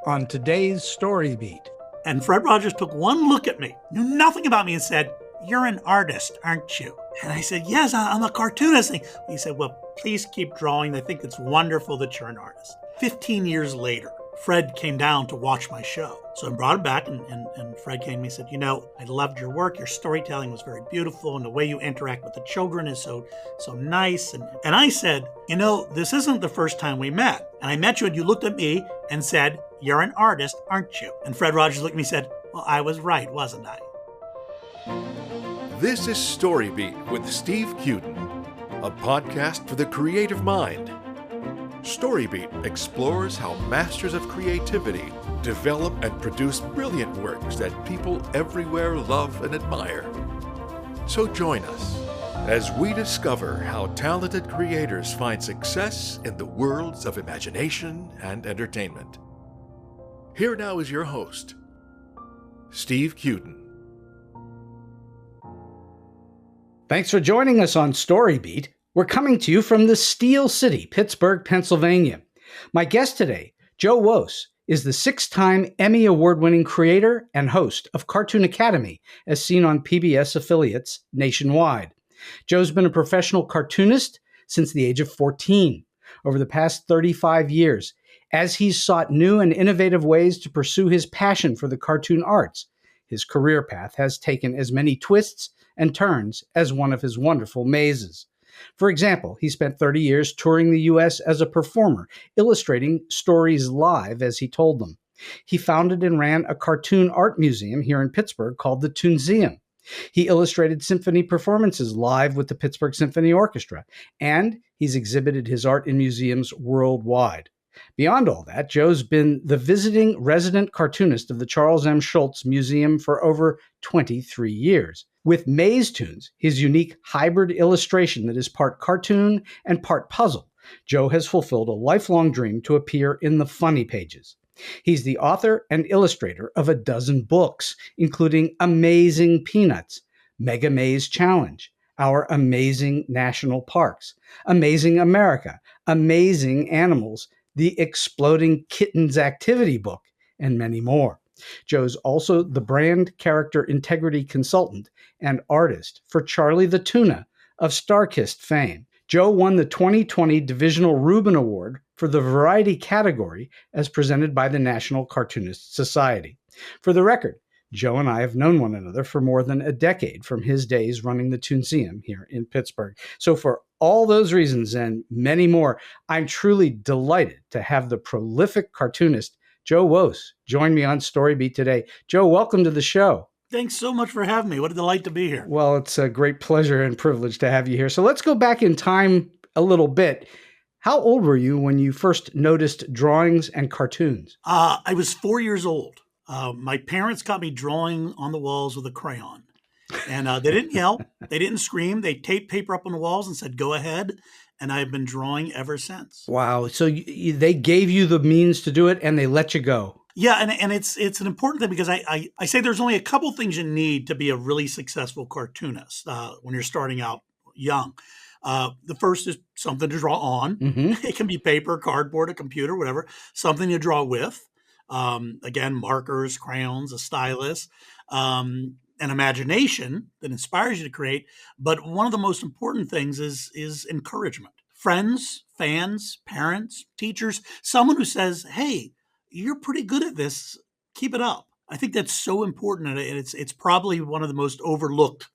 on today's StoryBeat. And Fred Rogers took one look at me, knew nothing about me, and said, "You're an artist, aren't you?" And I said, "Yes, I'm a cartoonist." He said, "Well, please keep drawing. I think it's wonderful that you're an artist." 15 years later, Fred came down to watch my show. So I brought him back, and Fred came to me and said, "I loved your work. Your storytelling was very beautiful, and the way you interact with the children is so nice." And I said, "This isn't the first time we met. And I met you, and you looked at me and said, 'You're an artist, aren't you?'" And Fred Rogers looked at me and said, "Well, I was right, wasn't I?" This is StoryBeat with Steve Cuden, a podcast for the creative mind. StoryBeat explores how masters of creativity develop and produce brilliant works that people everywhere love and admire. So join us as we discover how talented creators find success in the worlds of imagination and entertainment. Here now is your host, Steve Cuden. Thanks for joining us on StoryBeat. We're coming to you from the Steel City, Pittsburgh, Pennsylvania. My guest today, Joe Wose, is the 6-time Emmy Award-winning creator and host of Cartoon Academy, as seen on PBS affiliates nationwide. Joe's been a professional cartoonist since the age of 14. Over the past 35 years, as he's sought new and innovative ways to pursue his passion for the cartoon arts, his career path has taken as many twists and turns as one of his wonderful mazes. For example, he spent 30 years touring the U.S. as a performer, illustrating stories live as he told them. He founded and ran a cartoon art museum here in Pittsburgh called the Toonseum. He illustrated symphony performances live with the Pittsburgh Symphony Orchestra, and he's exhibited his art in museums worldwide. Beyond all that, Joe's been the visiting resident cartoonist of the Charles M. Schulz Museum for over 23 years. With MazeToons, his unique hybrid illustration that is part cartoon and part puzzle, Joe has fulfilled a lifelong dream to appear in the funny pages. He's the author and illustrator of a dozen books, including Amazing Peanuts, Mega Maze Challenge, Our Amazing National Parks, Amazing America, Amazing Animals, The Exploding Kittens Activity Book, and many more. Joe's also the brand character integrity consultant and artist for Charlie the Tuna of StarKist fame. Joe won the 2020 Divisional Reuben Award for the Variety category as presented by the National Cartoonist Society. For the record, Joe and I have known one another for more than a decade from his days running the Toonseum here in Pittsburgh. So for all those reasons and many more, I'm truly delighted to have the prolific cartoonist Joe Wose join me on StoryBeat today. Joe, welcome to the show. Thanks so much for having me. What a delight to be here. Well, it's a great pleasure and privilege to have you here. So let's go back in time a little bit. How old were you when you first noticed drawings and cartoons? I was 4 years old. My parents got me drawing on the walls with a crayon. And they didn't yell. They didn't scream. They taped paper up on the walls and said, "Go ahead." And I've been drawing ever since. Wow. So they gave you the means to do it and they let you go. Yeah, and it's an important thing because I say there's only a couple things you need to be a really successful cartoonist when you're starting out young. The first is something to draw on. Mm-hmm. It can be paper, cardboard, a computer, whatever. Something you draw with. Again, markers, crayons, a stylus, an imagination that inspires you to create. But one of the most important things is encouragement. Friends, fans, parents, teachers, someone who says, "Hey, you're pretty good at this. Keep it up." I think that's so important, and it's probably one of the most overlooked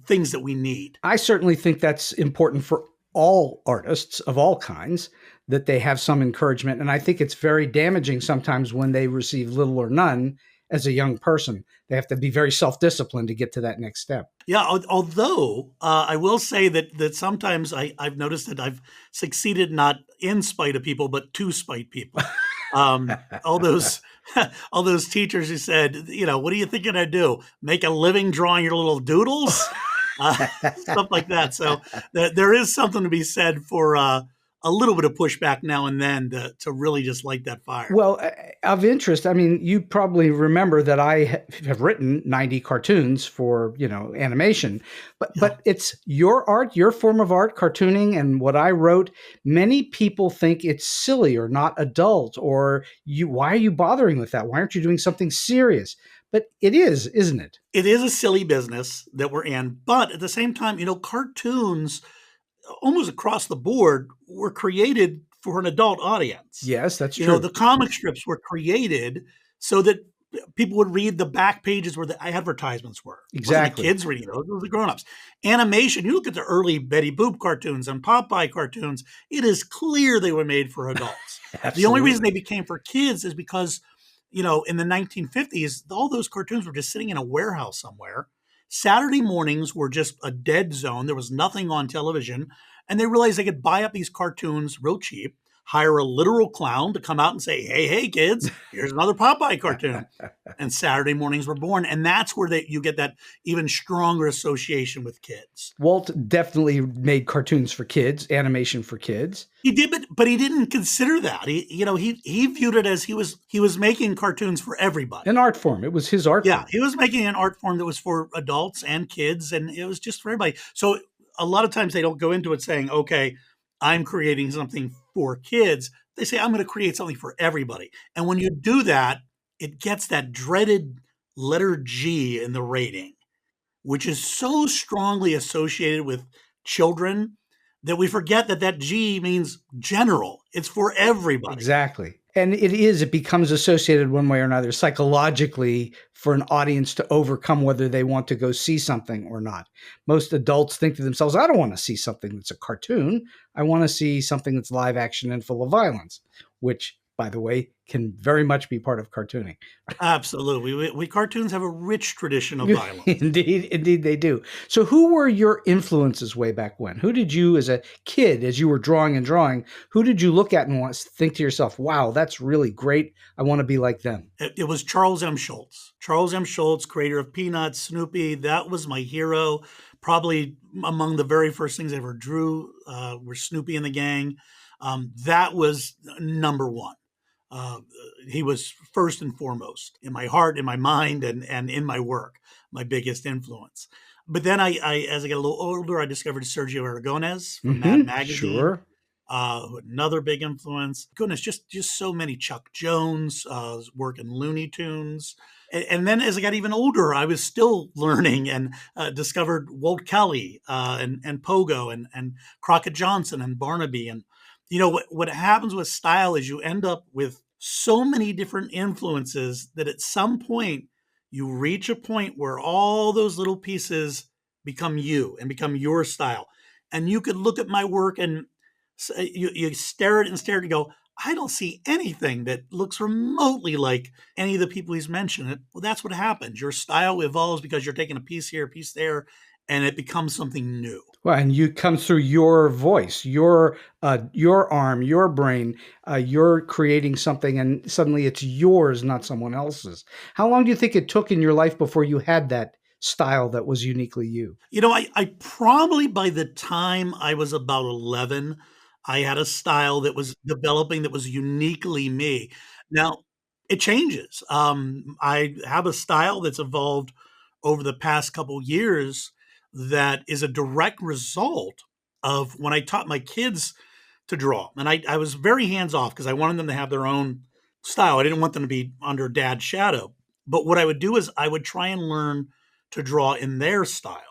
things that we need. I certainly think that's important for all artists of all kinds, that they have some encouragement. And I think it's very damaging sometimes when they receive little or none as a young person. They have to be very self-disciplined to get to that next step. Yeah, although I will say that sometimes I've noticed that I've succeeded not in spite of people, but to spite people. All those teachers who said, "What do you think you're going to do? Make a living drawing your little doodles?" Stuff like that. So there is something to be said for a little bit of pushback now and then to really just light that fire. Well, of interest, I mean, you probably remember that I have written 90 cartoons for, animation, but it's your art, your form of art, cartooning, and what I wrote. Many people think it's silly or not adult, or why are you bothering with that? Why aren't you doing something serious? But it is, isn't it? It is a silly business that we're in, but at the same time, cartoons almost across the board were created for an adult audience. Yes, that's true. The comic strips were created so that people would read the back pages where the advertisements were. Exactly. The kids reading those were the grown-ups. Animation, you look at the early Betty Boop cartoons and Popeye cartoons, it is clear they were made for adults. The only reason they became for kids is because, in the 1950s, all those cartoons were just sitting in a warehouse somewhere. Saturday mornings were just a dead zone. There was nothing on television. And they realized they could buy up these cartoons real cheap, hire a literal clown to come out and say, hey, kids, here's another Popeye cartoon. And Saturday mornings were born. And that's where you get that even stronger association with kids. Walt definitely made cartoons for kids, animation for kids. He did, but he didn't consider that. He viewed it as he was making cartoons for everybody. An art form. It was his art form. Yeah, he was making an art form that was for adults and kids, and it was just for everybody. So a lot of times they don't go into it saying, okay, I'm creating something for kids. They say, I'm going to create something for everybody. And when you do that, it gets that dreaded letter G in the rating, which is so strongly associated with children that we forget that G means general. It's for everybody. Exactly. And it becomes associated one way or another psychologically for an audience to overcome whether they want to go see something or not. Most adults think to themselves, I don't want to see something that's a cartoon. I want to see something that's live action and full of violence, which, by the way, can very much be part of cartooning. Absolutely. We cartoons have a rich tradition of violence. Indeed they do. So who were your influences way back when? Who did you, as a kid, as you were drawing, who did you look at and think to yourself, wow, that's really great. I want to be like them? It was Charles M. Schulz. Charles M. Schulz, creator of Peanuts, Snoopy. That was my hero. Probably among the very first things I ever drew were Snoopy and the gang. That was number one. He was first and foremost in my heart, in my mind, and in my work, my biggest influence. But then as I got a little older, I discovered Sergio Aragonés from Mad Magazine. Sure. Another big influence. Goodness, just so many. Chuck Jones, work in Looney Tunes. And then as I got even older, I was still learning and discovered Walt Kelly and Pogo and Crockett Johnson and Barnaby. And what happens with style is you end up with so many different influences that at some point you reach a point where all those little pieces become you and become your style. And you could look at my work and you stare at it and go, I don't see anything that looks remotely like any of the people he's mentioned. Well, that's what happens. Your style evolves because you're taking a piece here, a piece there, and it becomes something new. Well, and you come through your voice, your arm, your brain. You're creating something, and suddenly it's yours, not someone else's. How long do you think it took in your life before you had that style that was uniquely you? I probably by the time I was about 11, I had a style that was developing that was uniquely me. Now, it changes. I have a style that's evolved over the past couple years that is a direct result of when I taught my kids to draw. And I was very hands-off because I wanted them to have their own style. I didn't want them to be under dad's shadow. But what I would do is I would try and learn to draw in their style.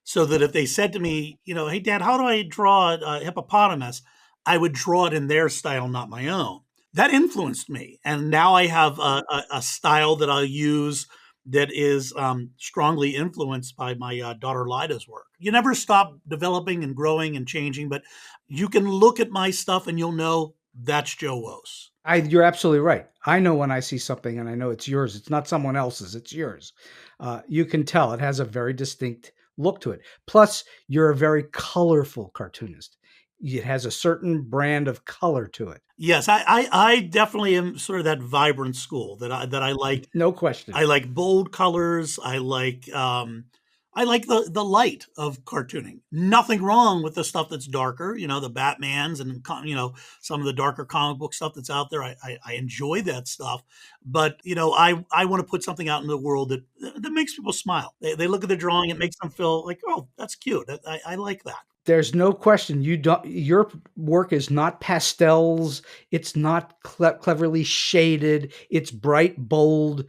So that if they said to me, hey, Dad, how do I draw a hippopotamus? I would draw it in their style, not my own. That influenced me. And now I have a style that I'll use that is strongly influenced by my daughter Lida's work. You never stop developing and growing and changing, but you can look at my stuff and you'll know that's Joe Wos. You're absolutely right. I know when I see something and I know it's yours. It's not someone else's. It's yours. You can tell it has a very distinct look to it. Plus, you're a very colorful cartoonist. It has a certain brand of color to it. Yes, I definitely am sort of that vibrant school that I like. No question. I like bold colors. I like I like the light of cartooning. Nothing wrong with the stuff that's darker, the Batmans and, some of the darker comic book stuff that's out there. I enjoy that stuff. But, I want to put something out in the world that makes people smile. They look at the drawing, it makes them feel like, oh, that's cute. I like that. There's no question your work is not pastels. It's not cleverly shaded. It's bright, bold,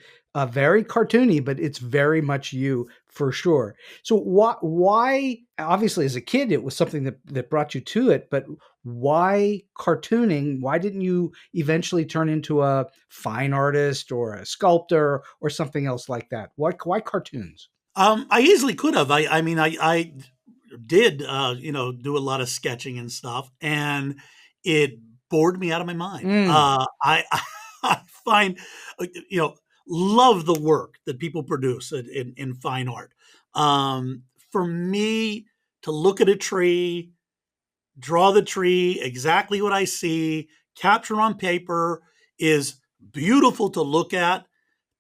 very cartoony, but it's very much you for sure. So why, obviously as a kid, it was something that brought you to it, but why cartooning? Why didn't you eventually turn into a fine artist or a sculptor or something else like that? Why cartoons? I easily could have. I did, do a lot of sketching and stuff, and it bored me out of my mind. I find, love the work that people produce in fine art. For me to look at a tree, draw the tree, exactly what I see, capture on paper is beautiful to look at.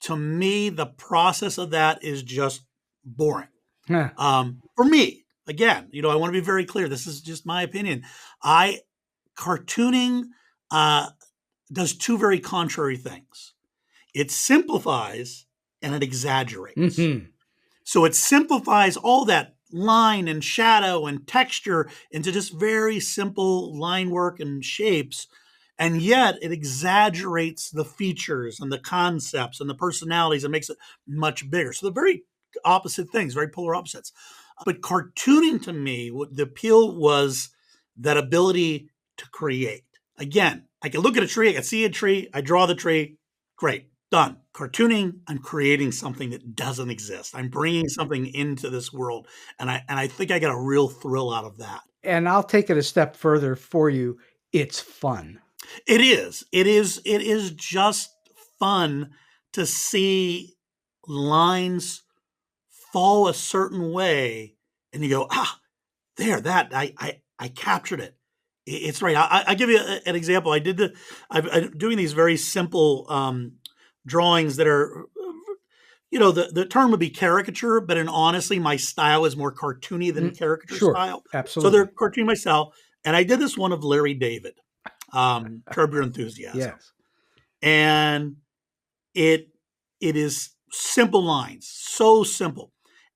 To me, the process of that is just boring. For me. Again, I want to be very clear. This is just my opinion. Cartooning does two very contrary things. It simplifies and it exaggerates. Mm-hmm. So it simplifies all that line and shadow and texture into just very simple line work and shapes. And yet it exaggerates the features and the concepts and the personalities and makes it much bigger. So they're very opposite things, very polar opposites. But cartooning to me, the appeal was that ability to create. Again, I can look at a tree, I can see a tree, I draw the tree, great, done. Cartooning, I'm creating something that doesn't exist. I'm bringing something into this world, and I think I got a real thrill out of that. And I'll take it a step further for you. It's fun. It is. It is just fun to see lines fall a certain way, and you go, there, that I captured it. It's right. I give you an example. I'm doing these very simple drawings that are, the term would be caricature, but honestly, my style is more cartoony than caricature style. Absolutely. So they're cartoony my style, and I did this one of Larry David, Curb Your Enthusiasm. Yes, and it is simple lines, so simple.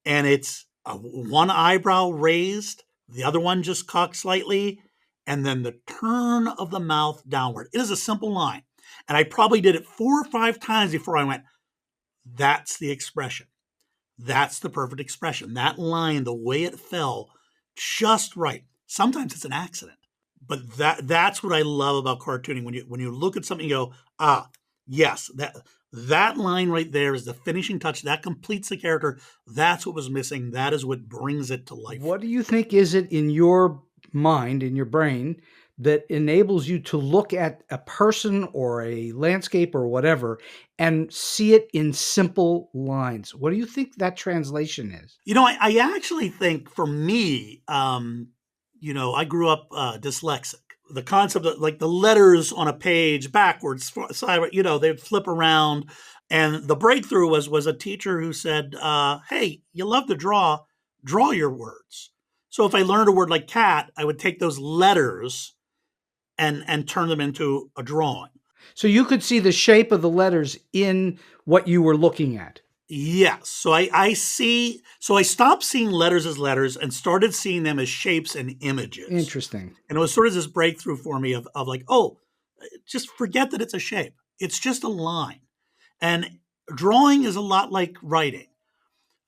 And it's one eyebrow raised, the other one just cocked slightly, and then the turn of the mouth downward. It is a simple line. And I probably did it 4 or 5 times before I went, that's the expression. That's the perfect expression. That line, the way it fell, just right. Sometimes it's an accident. But that's what I love about cartooning. When you look at something, you go, yes, that line right there is the finishing touch. That completes the character. That's what was missing. That is what brings it to life. What do you think is it in your mind, in your brain, that enables you to look at a person or a landscape or whatever and see it in simple lines? What do you think that translation is? I actually think for me, I grew up dyslexic. The concept of like the letters on a page backwards, sideways, they'd flip around. And the breakthrough was a teacher who said, hey, you love to draw your words. So if I learned a word like cat, I would take those letters and turn them into a drawing. So you could see the shape of the letters in what you were looking at. Yes. So I stopped seeing letters as letters and started seeing them as shapes and images. Interesting. And it was sort of this breakthrough for me of like, oh, just forget that it's a shape. It's just a line. And drawing is a lot like writing.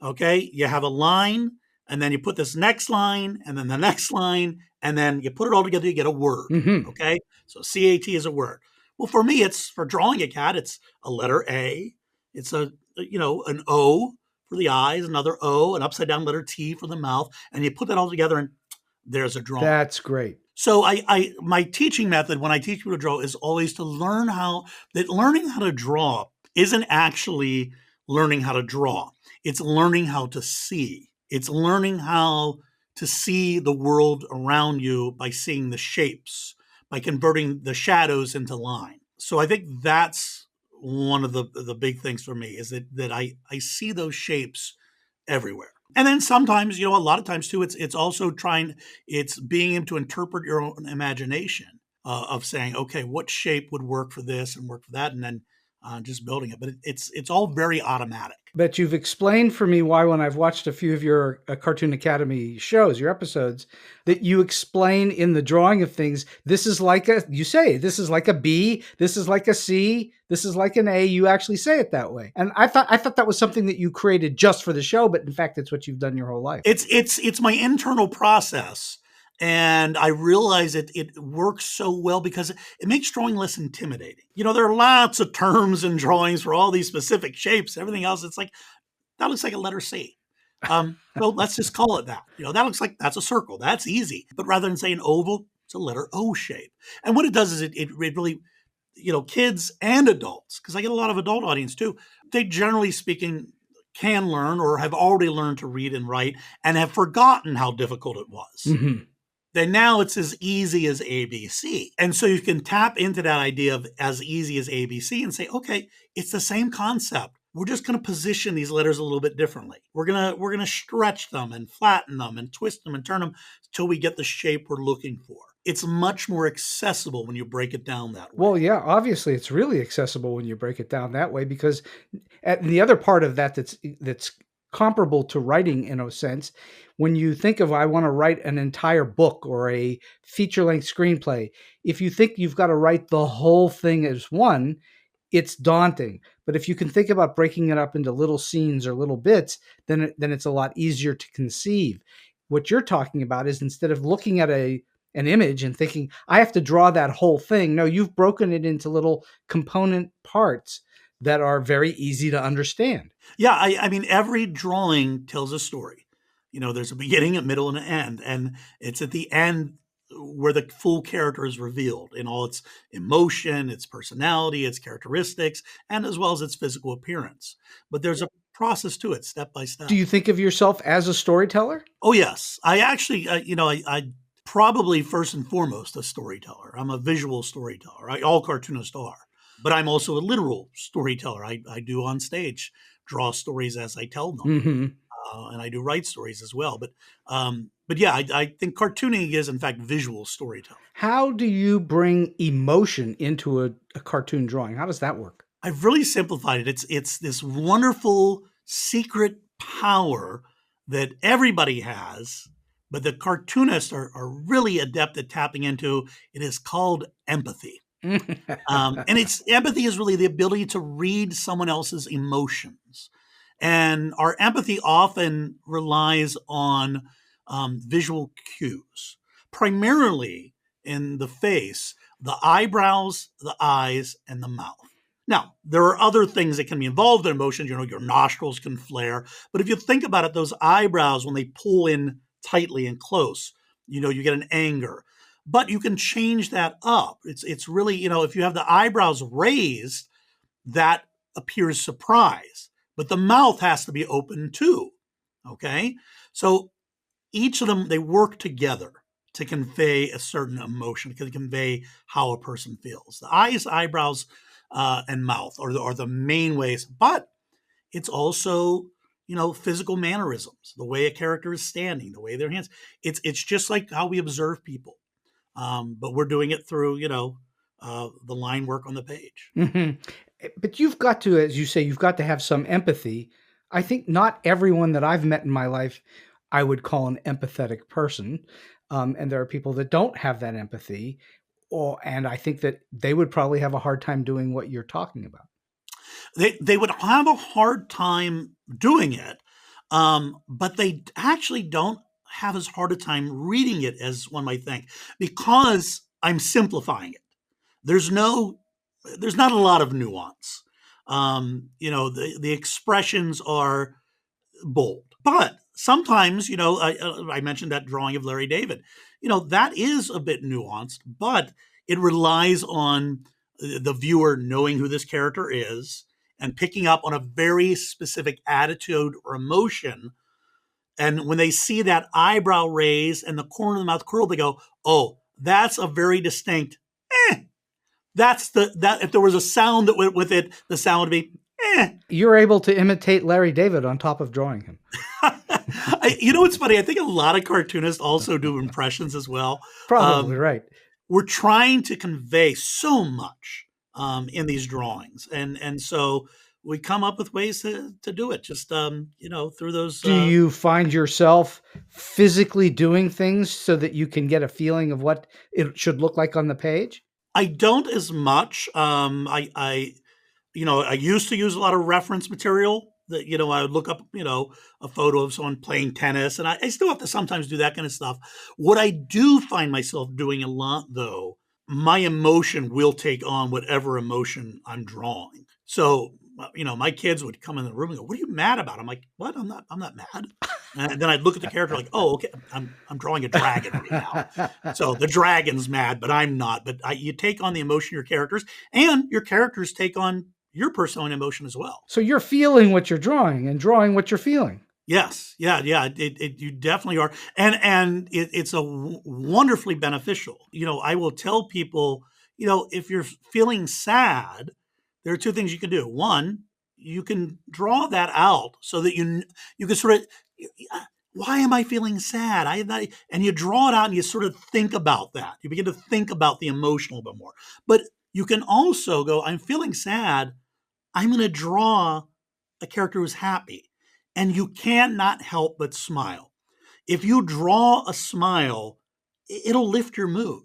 Okay. You have a line and then you put this next line and then the next line and then you put it all together, you get a word. Mm-hmm. Okay. So CAT is a word. Well, for me, for drawing a cat, it's a letter A. It's an O for the eyes, another O, an upside down letter T for the mouth. And you put that all together and there's a drawing. That's great. So my teaching method when I teach people to draw is always to learning how to draw isn't actually learning how to draw. It's learning how to see. It's learning how to see the world around you by seeing the shapes, by converting the shadows into line. So I think that's one of the big things for me is that I see those shapes everywhere. And then sometimes, a lot of times too, it's also it's being able to interpret your own imagination of saying, okay, what shape would work for this and work for that, and then just building it. But it's all very automatic. But you've explained for me why, when I've watched a few of your Cartoon Academy shows, your episodes, that you explain in the drawing of things, this is like this is like a B, this is like a C, this is like an A. You actually say it that way. And I thought that was something that you created just for the show, but in fact, it's what you've done your whole life. It's my internal process. And I realize it works so well because it makes drawing less intimidating. There are lots of terms and drawings for all these specific shapes, everything else. It's like, that looks like a letter C. Well, let's just call it that. That looks like that's a circle. That's easy. But rather than say an oval, it's a letter O shape. And what it does is it really, kids and adults, because I get a lot of adult audience too, they generally speaking can learn or have already learned to read and write and have forgotten how difficult it was. Mm-hmm. Then now it's as easy as ABC. And so you can tap into that idea of as easy as ABC and say, okay, it's the same concept. We're just going to position these letters a little bit differently. We're going to stretch them and flatten them and twist them and turn them until we get the shape we're looking for. It's much more accessible when you break it down that way. Well, yeah, obviously it's really accessible when you break it down that way, because the other part of that that's comparable to writing in a sense, when you think of, I want to write an entire book or a feature-length screenplay, if you think you've got to write the whole thing as one, it's daunting. But if you can think about breaking it up into little scenes or little bits, then it's a lot easier to conceive. What you're talking about is, instead of looking at an image and thinking, I have to draw that whole thing, no, you've broken it into little component parts that are very easy to understand. Yeah, I mean, every drawing tells a story. There's a beginning, a middle, and an end. And it's at the end where the full character is revealed in all its emotion, its personality, its characteristics, and as well as its physical appearance. But there's a process to it, step by step. Do you think of yourself as a storyteller? Oh, yes. I actually, I probably first and foremost a storyteller. I'm a visual storyteller. All cartoonists are. But I'm also a literal storyteller. I do on stage draw stories as I tell them. Mm-hmm. And I do write stories as well. But yeah, I think cartooning is, in fact, visual storytelling. How do you bring emotion into a cartoon drawing? How does that work? I've really simplified it. It's this wonderful secret power that everybody has, but the cartoonists are really adept at tapping into. It is called empathy. And empathy is really the ability to read someone else's emotions. And our empathy often relies on visual cues, primarily in the face, the eyebrows, the eyes, and the mouth. Now, there are other things that can be involved in emotions. Your nostrils can flare. But if you think about it, those eyebrows, when they pull in tightly and close, you get an anger. But you can change that up. It's really, if you have the eyebrows raised, that appears surprise. But the mouth has to be open too, okay? So each of them, they work together to convey a certain emotion, to convey how a person feels. The eyes, eyebrows, and mouth are the main ways. But it's also, physical mannerisms, the way a character is standing, the way their hands. It's just like how we observe people. But we're doing it through, the line work on the page. Mm-hmm. But you've got to, as you say, you've got to have some empathy. I think not everyone that I've met in my life, I would call an empathetic person. And there are people that don't have that empathy. And I think that they would probably have a hard time doing what you're talking about. They would have a hard time doing it, but they actually don't have as hard a time reading it as one might think, because I'm simplifying it. There's not a lot of nuance. The expressions are bold, but sometimes, I mentioned that drawing of Larry David, that is a bit nuanced, but it relies on the viewer knowing who this character is and picking up on a very specific attitude or emotion. And when they see that eyebrow raised and the corner of the mouth curled, they go, oh, that's a very distinct, That's that if there was a sound that went with it, the sound would be, You're able to imitate Larry David on top of drawing him. You know what's funny? I think a lot of cartoonists also do impressions as well. Probably right. We're trying to convey so much in these drawings, and so we come up with ways to do it. Just through those. Do you find yourself physically doing things so that you can get a feeling of what it should look like on the page? I don't as much. I used to use a lot of reference material that, I would look up, a photo of someone playing tennis, and I still have to sometimes do that kind of stuff. What I do find myself doing a lot, though, my emotion will take on whatever emotion I'm drawing. So, my kids would come in the room and go, "What are you mad about?" I'm like, "What? I'm not mad." And then I'd look at the character like, "Oh, okay, I'm drawing a dragon right now." So the dragon's mad, but I'm not. But you take on the emotion of your characters, and your characters take on your personal emotion as well. So you're feeling what you're drawing and drawing what you're feeling. Yes. Yeah. You definitely are. And it's wonderfully beneficial. I will tell people, if you're feeling sad, there are two things you can do. One, you can draw that out so that you can sort of, why am I feeling sad? And you draw it out and you sort of think about that. You begin to think about the emotional a bit more. But you can also go, I'm feeling sad. I'm going to draw a character who's happy. And you cannot help but smile. If you draw a smile, it'll lift your mood.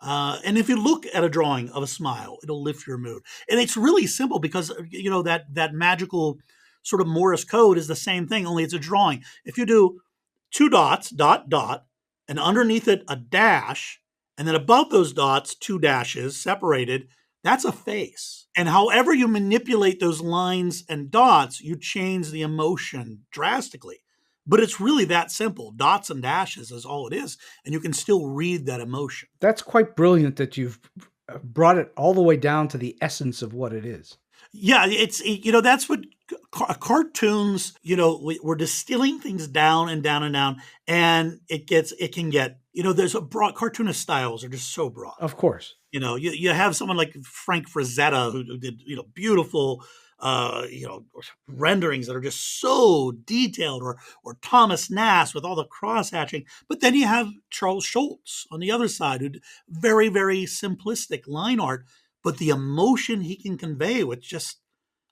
And if you look at a drawing of a smile, it'll lift your mood. And it's really simple because, that magical sort of Morse code is the same thing, only it's a drawing. If you do 2 dots, dot, dot, and underneath it a dash, and then above those dots, 2 dashes separated, that's a face. And however you manipulate those lines and dots, you change the emotion drastically. But it's really that simple. Dots and dashes is all it is. And you can still read that emotion. That's quite brilliant that you've brought it all the way down to the essence of what it is. Yeah, that's what cartoons, we're distilling things down and down and down. And it can get, there's a broad, cartoonist styles are just so broad. Of course. You have someone like Frank Frazetta who did, beautiful, renderings that are just so detailed, or Thomas Nast with all the cross hatching. But then you have Charles Schulz on the other side, who very, very simplistic line art, but the emotion he can convey with just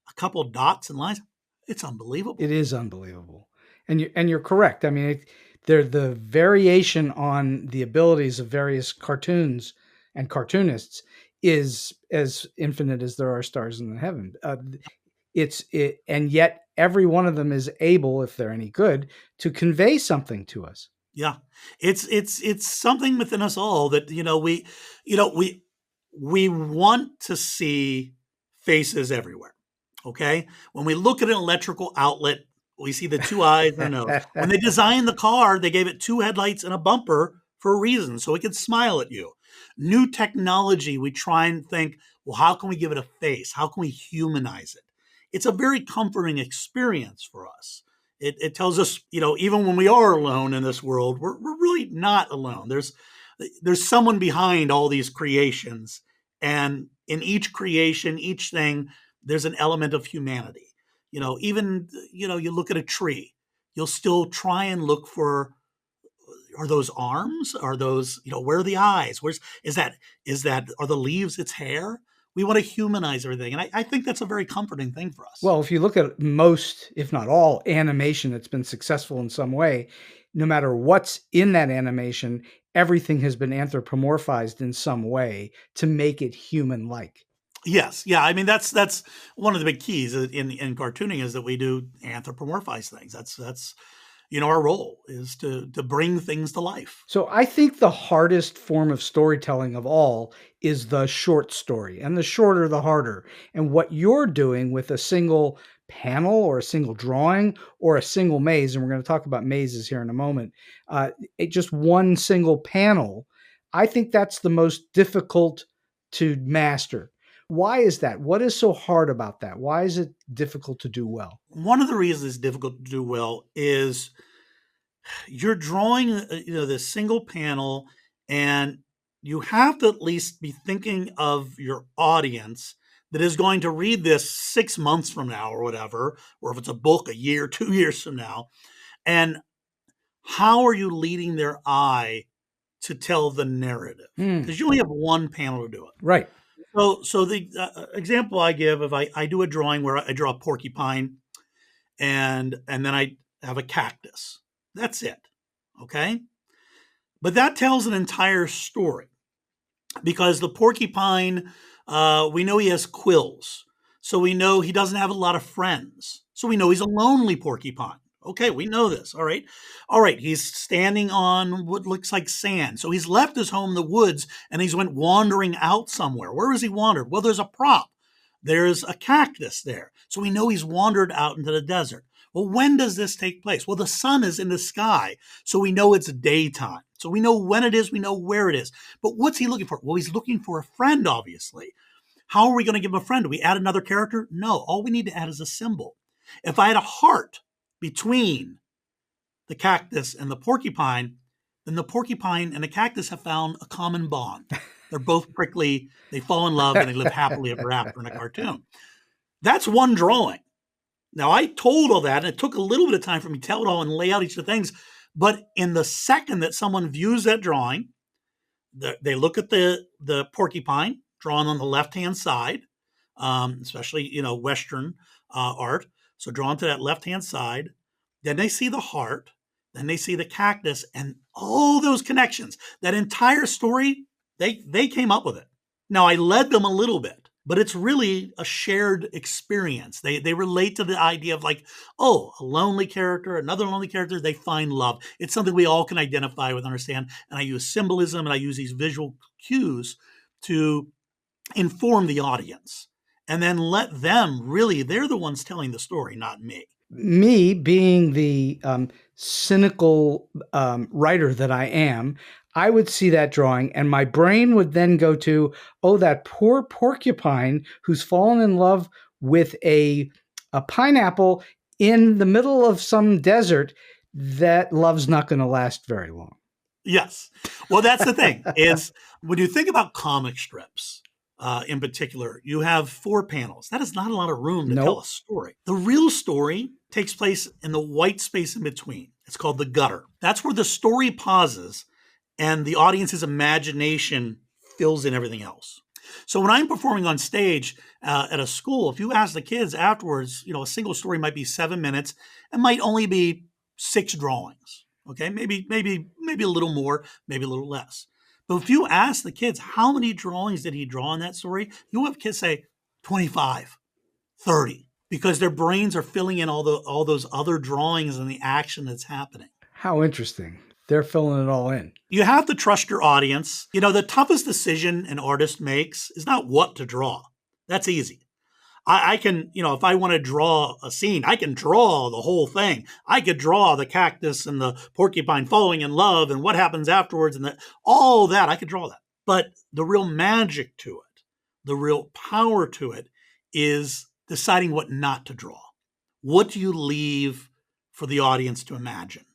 a couple of dots and lines, it's unbelievable. It is unbelievable. And you're correct. I mean, the variation on the abilities of various cartoons and cartoonists is as infinite as there are stars in the heaven. And yet every one of them is able, if they're any good, to convey something to us. Yeah, it's something within us all that we want to see faces everywhere. Okay, when we look at an electrical outlet, we see the 2 eyes and a nose. When they designed the car, they gave it 2 headlights and a bumper for a reason, so it could smile at you. New technology, we try and think, well, how can we give it a face? How can we humanize it? It's a very comforting experience for us. It tells us, even when we are alone in this world, we're really not alone. There's someone behind all these creations. And in each creation, each thing, there's an element of humanity. Even, you look at a tree, you'll still try and look for, are those arms? Are those, where are the eyes? Are the leaves its hair? We want to humanize everything. And I think that's a very comforting thing for us. Well, if you look at most, if not all, animation that's been successful in some way, no matter what's in that animation, everything has been anthropomorphized in some way to make it human-like. Yes. Yeah. I mean, that's one of the big keys in cartooning is that we do anthropomorphize things. That's our role is to bring things to life. So I think the hardest form of storytelling of all is the short story, and the shorter, the harder. And what you're doing with a single panel or a single drawing or a single maze, and we're going to talk about mazes here in a moment, just one single panel, I think that's the most difficult to master. Why is that? What is so hard about that? Why is it difficult to do well? One of the reasons it's difficult to do well is you're drawing, this single panel, and you have to at least be thinking of your audience that is going to read this 6 months from now or whatever, or if it's a book, a year, 2 years from now. And how are you leading their eye to tell the narrative? Because you only have one panel to do it. Right. So the example I give, if I do a drawing where I draw a porcupine and then I have a cactus, that's it. Okay. But that tells an entire story, because the porcupine, we know he has quills. So we know he doesn't have a lot of friends. So we know he's a lonely porcupine. Okay, we know this. All right. All right. He's standing on what looks like sand. So he's left his home in the woods and he's went wandering out somewhere. Where has he wandered? Well, there's a prop. There's a cactus there. So we know he's wandered out into the desert. Well, when does this take place? Well, the sun is in the sky. So we know it's daytime. So we know when it is. We know where it is. But what's he looking for? Well, he's looking for a friend, obviously. How are we going to give him a friend? Do we add another character? No. All we need to add is a symbol. If I had a heart between the cactus and the porcupine, then the porcupine and the cactus have found a common bond. They're both prickly, they fall in love, and they live happily ever after in a cartoon. That's one drawing. Now, I told all that, and it took a little bit of time for me to tell it all and lay out each of the things. But in the second that someone views that drawing, they look at the porcupine drawn on the left-hand side, especially, Western art. So drawn to that left-hand side, then they see the heart, then they see the cactus, and all those connections. That entire story, they came up with it. Now, I led them a little bit, but it's really a shared experience. They relate to the idea of like, oh, a lonely character, another lonely character, they find love. It's something we all can identify with, understand. And I use symbolism and I use these visual cues to inform the audience. And then let them they're the ones telling the story, not me. Me being the cynical writer that I am, I would see that drawing and my brain would then go to, oh, that poor porcupine who's fallen in love with a pineapple in the middle of some desert. That love's not going to last very long. Yes. Well, that's the thing is when you think about comic strips, in particular, you have 4 panels. That is not a lot of room to tell a story. The real story takes place in the white space in between. It's called the gutter. That's where the story pauses and the audience's imagination fills in everything else. So when I'm performing on stage at a school, if you ask the kids afterwards, a single story might be 7 minutes and might only be 6 drawings. Okay, maybe a little more, maybe a little less. But if you ask the kids, how many drawings did he draw in that story? You'll have kids say 25, 30, because their brains are filling in all those other drawings and the action that's happening. How interesting. They're filling it all in. You have to trust your audience. The toughest decision an artist makes is not what to draw. That's easy. I can, if I want to draw a scene, I can draw the whole thing. I could draw the cactus and the porcupine falling in love and what happens afterwards and all that. I could draw that. But the real magic to it, the real power to it is deciding what not to draw. What do you leave for the audience to imagine?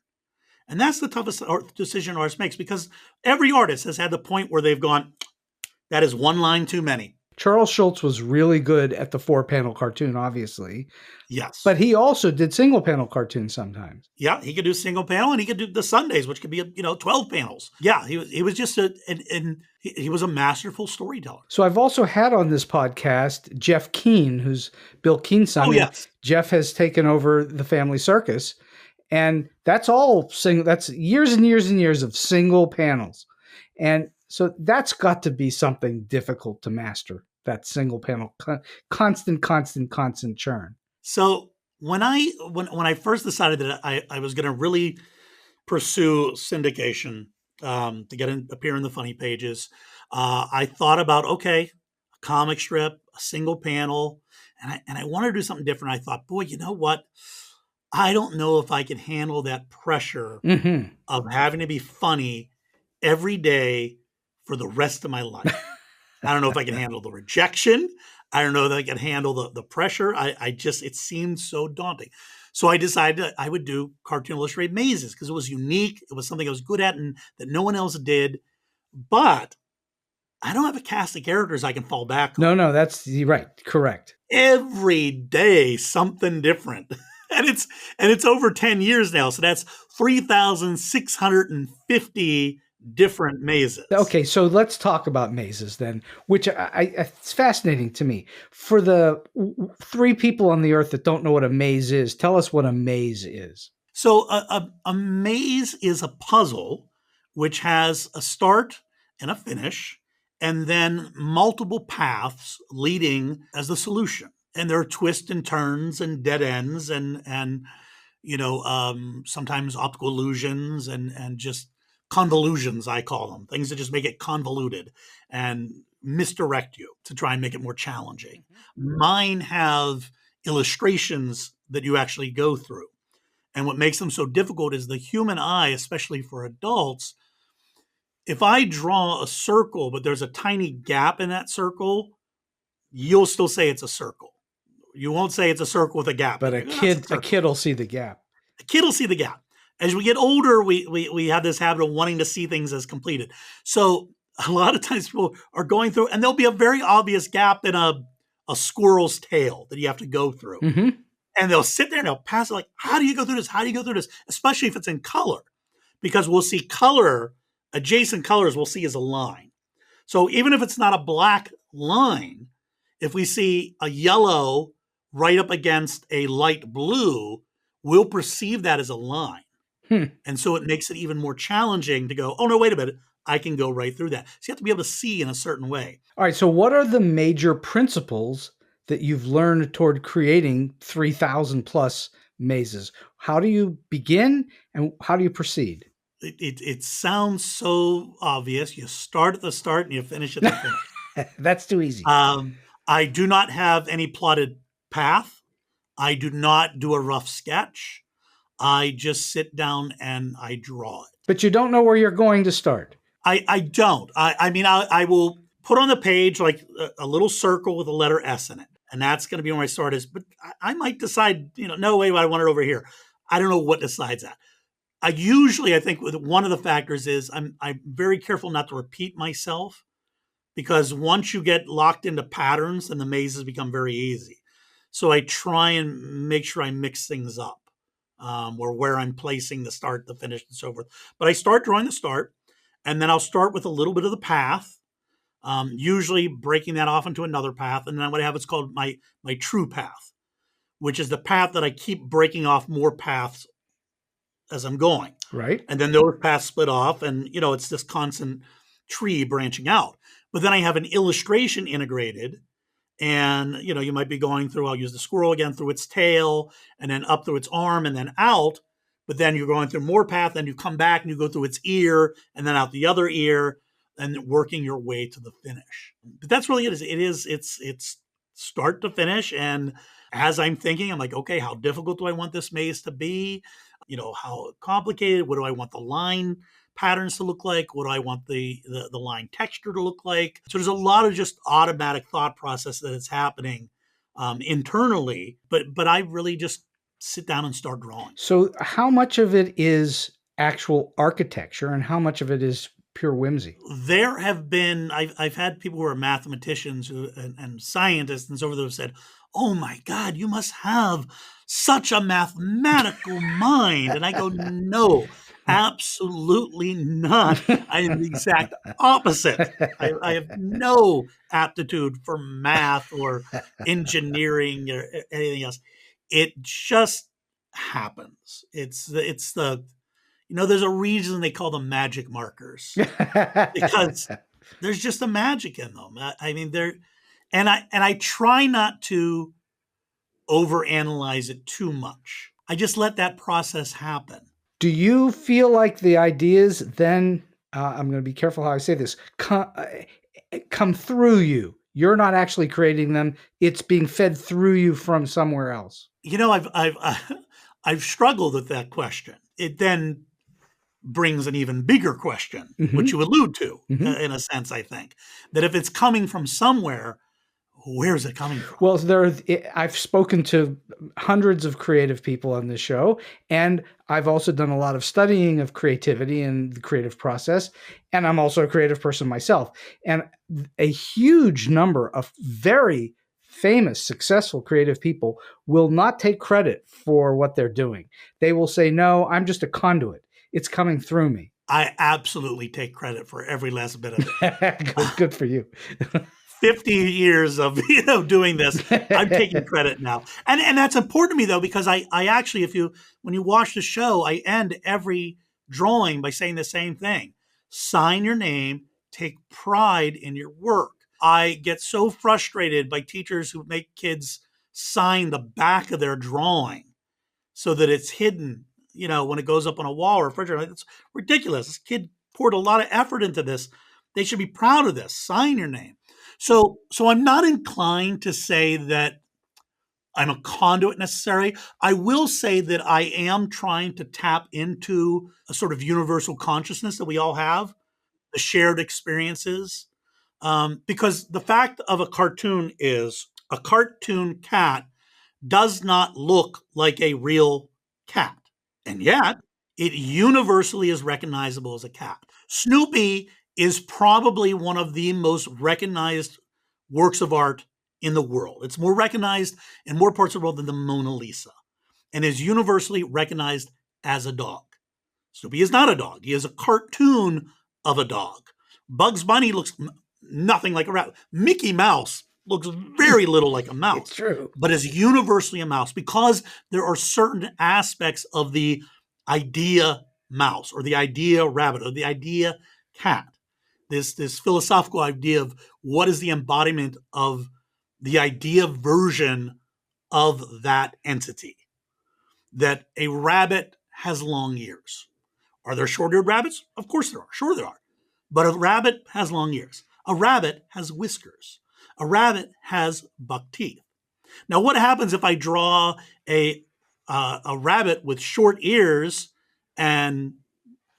And that's the toughest decision an artist makes, because every artist has had the point where they've gone, that is one line too many. Charles Schulz was really good at the 4-panel cartoon, obviously. Yes. But he also did single-panel cartoons sometimes. Yeah, he could do single panel, and he could do the Sundays, which could be 12 panels. Yeah, he was just he was a masterful storyteller. So I've also had on this podcast Jeff Keane, who's Bill Keane's son. Oh, yes. Jeff has taken over the family circus, and that's all single. That's years and years and years of single panels, and so that's got to be something difficult to master, that single panel, constant churn. So when I first decided that I was going to really pursue syndication to appear in the funny pages, I thought about, okay, a comic strip, a single panel, and I wanted to do something different. I thought, boy, you know what? I don't know if I can handle that pressure of having to be funny every day for the rest of my life. I don't know if I can handle the rejection. I don't know that I can handle the pressure. It seemed so daunting. So I decided I would do cartoon illustrated mazes because it was unique. It was something I was good at and that no one else did. But I don't have a cast of characters I can fall back on. No, that's right. Correct. Every day, something different. And it's over 10 years now. So that's 3,650 different mazes. Okay, so let's talk about mazes then, which it's fascinating to me. For the 3 people on the earth that don't know what a maze is, tell us what a maze is. So a maze is a puzzle which has a start and a finish, and then multiple paths leading as the solution. And there are twists and turns and dead ends and sometimes optical illusions and just convolutions, I call them, things that just make it convoluted and misdirect you to try and make it more challenging. Mine have illustrations that you actually go through. And what makes them so difficult is the human eye, especially for adults. If I draw a circle, but there's a tiny gap in that circle, you'll still say it's a circle. You won't say it's a circle with a gap. But a kid will see the gap. A kid will see the gap. As we get older, we have this habit of wanting to see things as completed. So a lot of times people are going through, and there'll be a very obvious gap in a squirrel's tail that you have to go through. Mm-hmm. And they'll sit there and they'll pass it like, how do you go through this? How do you go through this? Especially if it's in color. Because we'll see color, adjacent colors we'll see as a line. So even if it's not a black line, if we see a yellow right up against a light blue, we'll perceive that as a line. And so it makes it even more challenging to go, oh, no, wait a minute. I can go right through that. So you have to be able to see in a certain way. All right. So what are the major principles that you've learned toward creating 3,000 plus mazes? How do you begin and how do you proceed? It sounds so obvious. You start at the start and you finish at the finish. That's too easy. I do not have any plotted path. I do not do a rough sketch. I just sit down and I draw it. But you don't know where you're going to start. I don't. I will put on the page like a little circle with a letter S in it. And that's going to be where my start is. But I might decide, no, wait, I want it over here. I don't know what decides that. I think with one of the factors is I'm very careful not to repeat myself, because once you get locked into patterns, then the mazes become very easy. So I try and make sure I mix things up, or where I'm placing the start, the finish, and so forth. But I start drawing the start, and then I'll start with a little bit of the path, usually breaking that off into another path. And then what I have is called my true path, which is the path that I keep breaking off more paths as I'm going. Right. And then those paths split off, and it's this constant tree branching out. But then I have an illustration integrated, and you might be going through, I'll use the squirrel again, through its tail and then up through its arm and then out. But then you're going through more path, then you come back and you go through its ear and then out the other ear, and working your way to the finish. But that's really it. It's start to finish. And as I'm thinking, I'm like, okay, how difficult do I want this maze to be? How complicated? What do I want the line patterns to look like? What do I want the line texture to look like? So there's a lot of just automatic thought process that is happening internally, but I really just sit down and start drawing. So how much of it is actual architecture and how much of it is pure whimsy? There have been, I've had people who are mathematicians and scientists and so forth who have said, oh my God, you must have such a mathematical mind. And I go, no, absolutely not. I am the exact opposite. I have no aptitude for math or engineering or anything else. It just happens. It's the there's a reason they call them magic markers, because there's just a magic in them. I try not to overanalyze it too much. I just let that process happen. Do you feel like the ideas then, I'm going to be careful how I say this, come through you? You're not actually creating them. It's being fed through you from somewhere else. I've struggled with that question. It then brings an even bigger question, which you allude to in a sense, I think, that if it's coming from somewhere, Where's it coming from? Well, I've spoken to hundreds of creative people on this show, and I've also done a lot of studying of creativity and the creative process, and I'm also a creative person myself. And a huge number of very famous, successful creative people will not take credit for what they're doing. They will say, no, I'm just a conduit. It's coming through me. I absolutely take credit for every last bit of it. Good for you. 50 years of doing this, I'm taking credit now. And that's important to me, though, because I actually, when you watch the show, I end every drawing by saying the same thing. Sign your name, take pride in your work. I get so frustrated by teachers who make kids sign the back of their drawing so that it's hidden, when it goes up on a wall or a refrigerator. It's ridiculous. This kid poured a lot of effort into this. They should be proud of this. Sign your name. So I'm not inclined to say that I'm a conduit necessarily. I will say that I am trying to tap into a sort of universal consciousness that we all have, the shared experiences. Because the fact of a cartoon is a cartoon cat does not look like a real cat. And yet it universally is recognizable as a cat. Snoopy is probably one of the most recognized works of art in the world. It's more recognized in more parts of the world than the Mona Lisa, and is universally recognized as a dog. Snoopy is not a dog. He is a cartoon of a dog. Bugs Bunny looks nothing like a rabbit. Mickey Mouse looks very little like a mouse. It's true. But is universally a mouse because there are certain aspects of the idea mouse or the idea rabbit or the idea cat. This philosophical idea of what is the embodiment of the idea version of that entity. That a rabbit has long ears. Are there short-eared rabbits? Of course there are. Sure there are. But a rabbit has long ears. A rabbit has whiskers. A rabbit has buck teeth. Now, what happens if I draw a rabbit with short ears and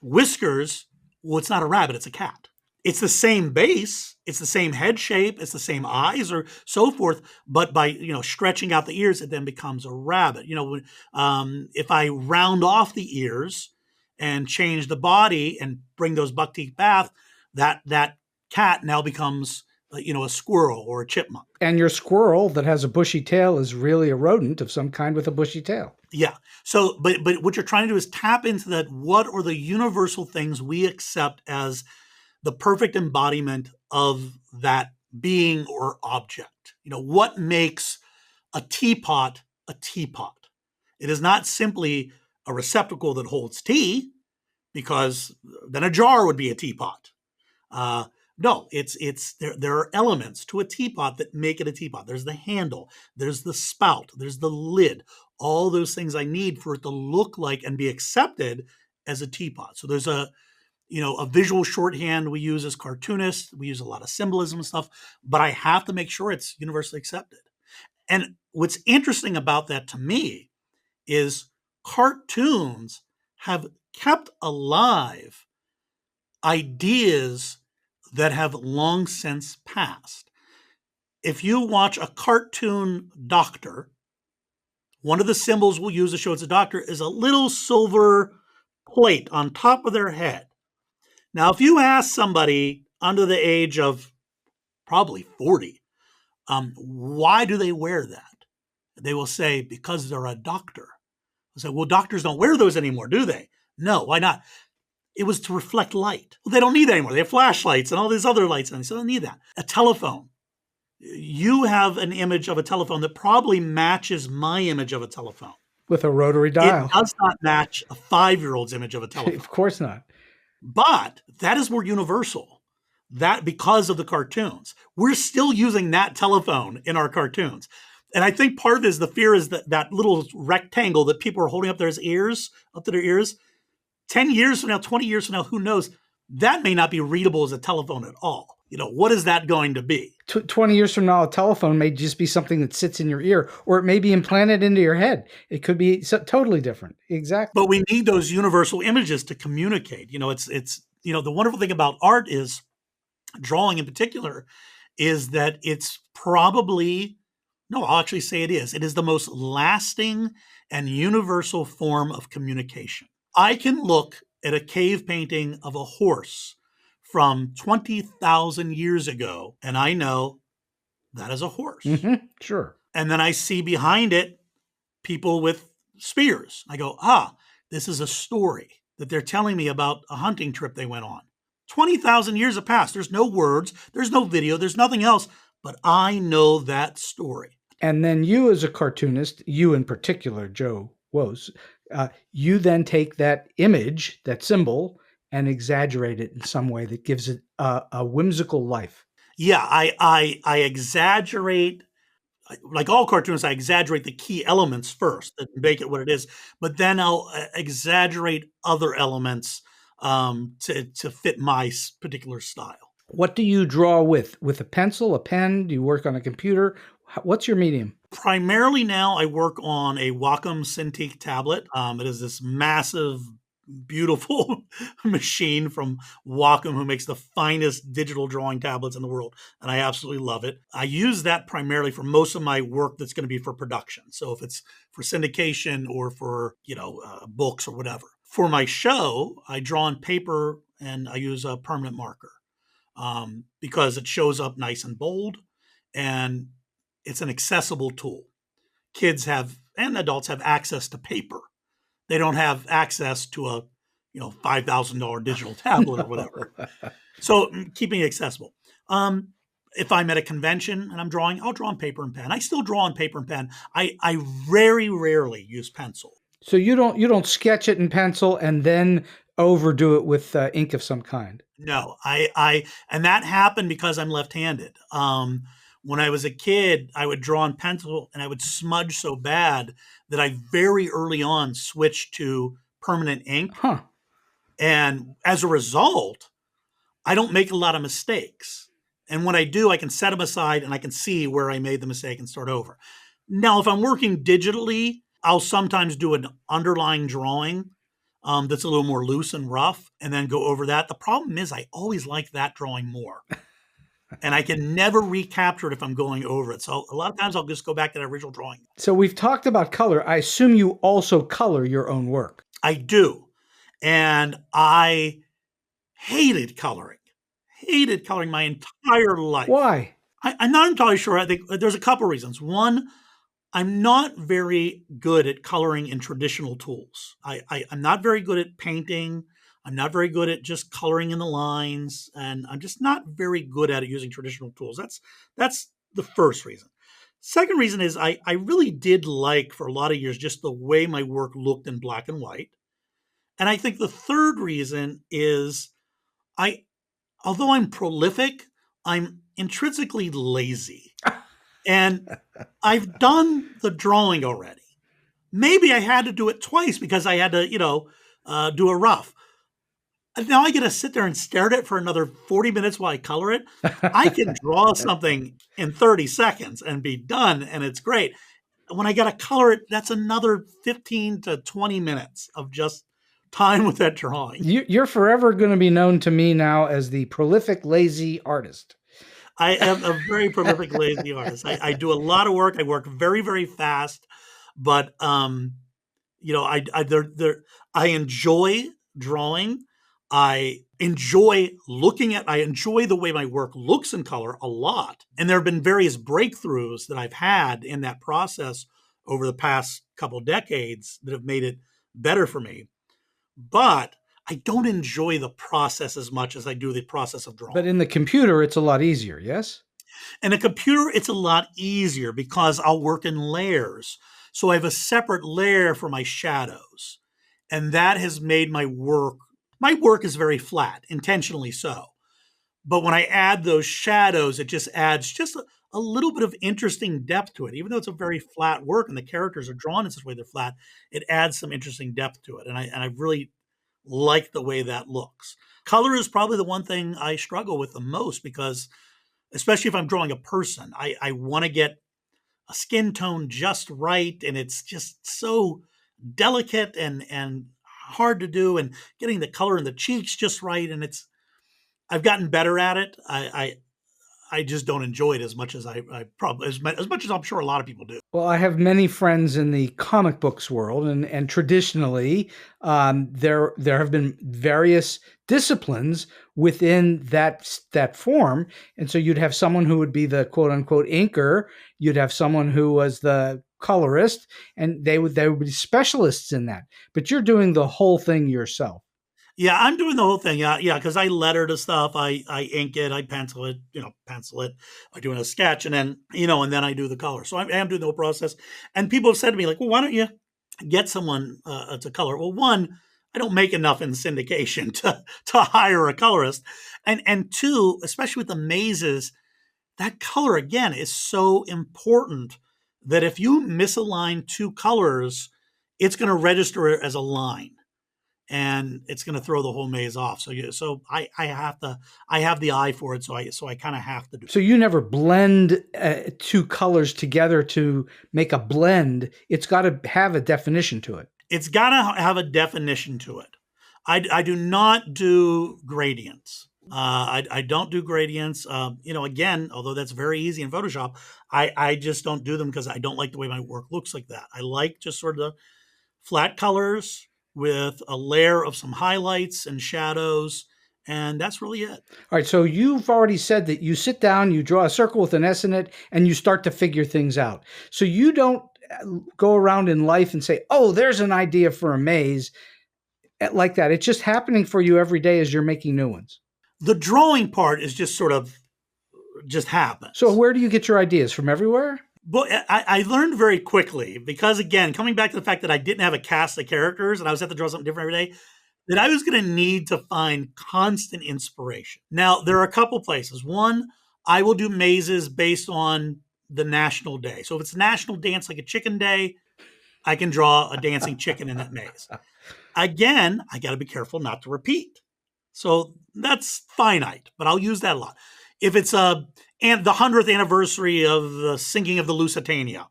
whiskers? Well, it's not a rabbit, it's a cat. It's the same base, it's the same head shape, it's the same eyes or so forth, but by, stretching out the ears, it then becomes a rabbit. If I round off the ears and change the body and bring those buck teeth back, that cat now becomes, a squirrel or a chipmunk. And your squirrel that has a bushy tail is really a rodent of some kind with a bushy tail. Yeah. So, but what you're trying to do is tap into that. What are the universal things we accept as the perfect embodiment of that being or object? What makes a teapot a teapot? It is not simply a receptacle that holds tea, because then a jar would be a teapot. No, there are elements to a teapot that make it a teapot. There's the handle, there's the spout, there's the lid, all those things I need for it to look like and be accepted as a teapot. So there's a visual shorthand we use as cartoonists. We use a lot of symbolism and stuff, but I have to make sure it's universally accepted. And what's interesting about that to me is cartoons have kept alive ideas that have long since passed. If you watch a cartoon doctor, one of the symbols we'll use to show it's a doctor is a little silver plate on top of their head. Now, if you ask somebody under the age of probably 40, why do they wear that? They will say, because they're a doctor. I say, well, doctors don't wear those anymore, do they? No, why not? It was to reflect light. Well, they don't need that anymore. They have flashlights and all these other lights, and so they don't need that. A telephone. You have an image of a telephone that probably matches my image of a telephone. With a rotary dial. It does not match a 5-year-old's image of a telephone. Of course not. But that is more universal. That because of the cartoons. We're still using that telephone in our cartoons. And I think part of it is the fear is that little rectangle that people are holding up to their ears. 10 years from now, 20 years from now, who knows? That may not be readable as a telephone at all. What is that going to be? 20 years from now, a telephone may just be something that sits in your ear, or it may be implanted into your head. It could be totally different. Exactly. But we need those universal images to communicate. It's the wonderful thing about art is drawing in particular is that it's probably, no, I'll actually say it is. It is the most lasting and universal form of communication. I can look at a cave painting of a horse from 20,000 years ago, and I know that is a horse. Sure. And then I see behind it people with spears. I go, this is a story that they're telling me about a hunting trip they went on. 20,000 years have passed. There's no words, there's no video, there's nothing else, but I know that story. And then you as a cartoonist, you in particular, Joe Wose, you then take that image, that symbol, and exaggerate it in some way that gives it a whimsical life. Yeah, I exaggerate, like all cartoonists, I exaggerate the key elements first that make it what it is, but then I'll exaggerate other elements to fit my particular style. What do you draw with? With a pencil, a pen? Do you work on a computer? What's your medium? Primarily now I work on a Wacom Cintiq tablet. It is this massive, beautiful machine from Wacom, who makes the finest digital drawing tablets in the world, and I absolutely love it. I use that primarily for most of my work that's going to be for production. So if it's for syndication or for books or whatever. For my show, I draw on paper and I use a permanent marker because it shows up nice and bold, and it's an accessible tool. Kids have and adults have access to paper. They don't have access to a $5,000 digital tablet or whatever. So keeping it accessible. If I'm at a convention and I'm drawing, I'll draw on paper and pen. I still draw on paper and pen. I very rarely use pencil. So you don't sketch it in pencil and then overdo it with ink of some kind. No, and that happened because I'm left-handed. When I was a kid, I would draw on pencil and I would smudge so bad that I very early on switched to permanent ink. Huh. And as a result, I don't make a lot of mistakes. And when I do, I can set them aside and I can see where I made the mistake and start over. Now, if I'm working digitally, I'll sometimes do an underlying drawing that's a little more loose and rough and then go over that. The problem is I always like that drawing more. And I can never recapture it if I'm going over it. So a lot of times I'll just go back to that original drawing. So we've talked about color. I assume you also color your own work. I do. And I hated coloring my entire life. Why? I'm not entirely sure. I think there's a couple reasons. One, I'm not very good at coloring in traditional tools. I'm not very good at painting. I'm not very good at just coloring in the lines, and I'm just not very good at it using traditional tools. That's the first reason. Second reason is I really did like, for a lot of years, just the way my work looked in black and white. And I think the third reason is although I'm prolific, I'm intrinsically lazy. And I've done the drawing already. Maybe I had to do it twice because I had to, do a rough. Now I get to sit there and stare at it for another 40 minutes while I color it. I can draw something in 30 seconds and be done, and it's great. When I got to color it, that's another 15 to 20 minutes of just time with that drawing. You're forever going to be known to me now as the prolific, lazy artist. I am a very prolific, lazy artist. I do a lot of work. I work very, very fast, but I enjoy drawing. I enjoy the way my work looks in color a lot. And there have been various breakthroughs that I've had in that process over the past couple decades that have made it better for me. But I don't enjoy the process as much as I do the process of drawing. But in the computer, it's a lot easier, yes? In a computer, it's a lot easier because I'll work in layers. So I have a separate layer for my shadows. And that has made my work is very flat, intentionally so. But when I add those shadows, it just adds just a little bit of interesting depth to it. Even though it's a very flat work and the characters are drawn in such a way they're flat, it adds some interesting depth to it. And I really like the way that looks. Color is probably the one thing I struggle with the most because, especially if I'm drawing a person, I want to get a skin tone just right. And it's just so delicate and hard to do, and getting the color in the cheeks just right. And I've gotten better at it. I just don't enjoy it as much as I probably as much as I'm sure a lot of people do. Well, I have many friends in the comic books world, and traditionally, there have been various disciplines within that form, and so you'd have someone who would be the quote unquote inker, you'd have someone who was the colorist, and they would be specialists in that. But you're doing the whole thing yourself. Yeah, I'm doing the whole thing. Yeah, because I letter the stuff, I ink it, I pencil it, I'm doing a sketch, and then I do the color. So I am doing the whole process. And people have said to me, like, well, why don't you get someone to color? Well, one, I don't make enough in syndication to hire a colorist, and two, especially with the mazes, that color again is so important that if you misalign two colors, it's going to register as a line. And it's going to throw the whole maze off. So I have the eye for it. So I kind of have to do. So you never blend two colors together to make a blend. It's got to have a definition to it. It's got to have a definition to it. I do not do gradients. I don't do gradients. Again, although that's very easy in Photoshop, I just don't do them because I don't like the way my work looks like that. I like just sort of the flat colors with a layer of some highlights and shadows, and that's really it. All right, so you've already said that you sit down, you draw a circle with an S in it, and you start to figure things out. So you don't go around in life and say, oh, there's an idea for a maze like that. It's just happening for you every day as you're making new ones. The drawing part is just sort of just happens. So where do you get your ideas? From everywhere? But I learned very quickly because, again, coming back to the fact that I didn't have a cast of characters and I was have to draw something different every day, that I was going to need to find constant inspiration. Now, there are a couple places. One, I will do mazes based on the national day. So if it's National Dance Like a Chicken Day, I can draw a dancing chicken in that maze. Again, I got to be careful not to repeat. So that's finite, but I'll use that a lot. If it's and the 100th anniversary of the sinking of the Lusitania,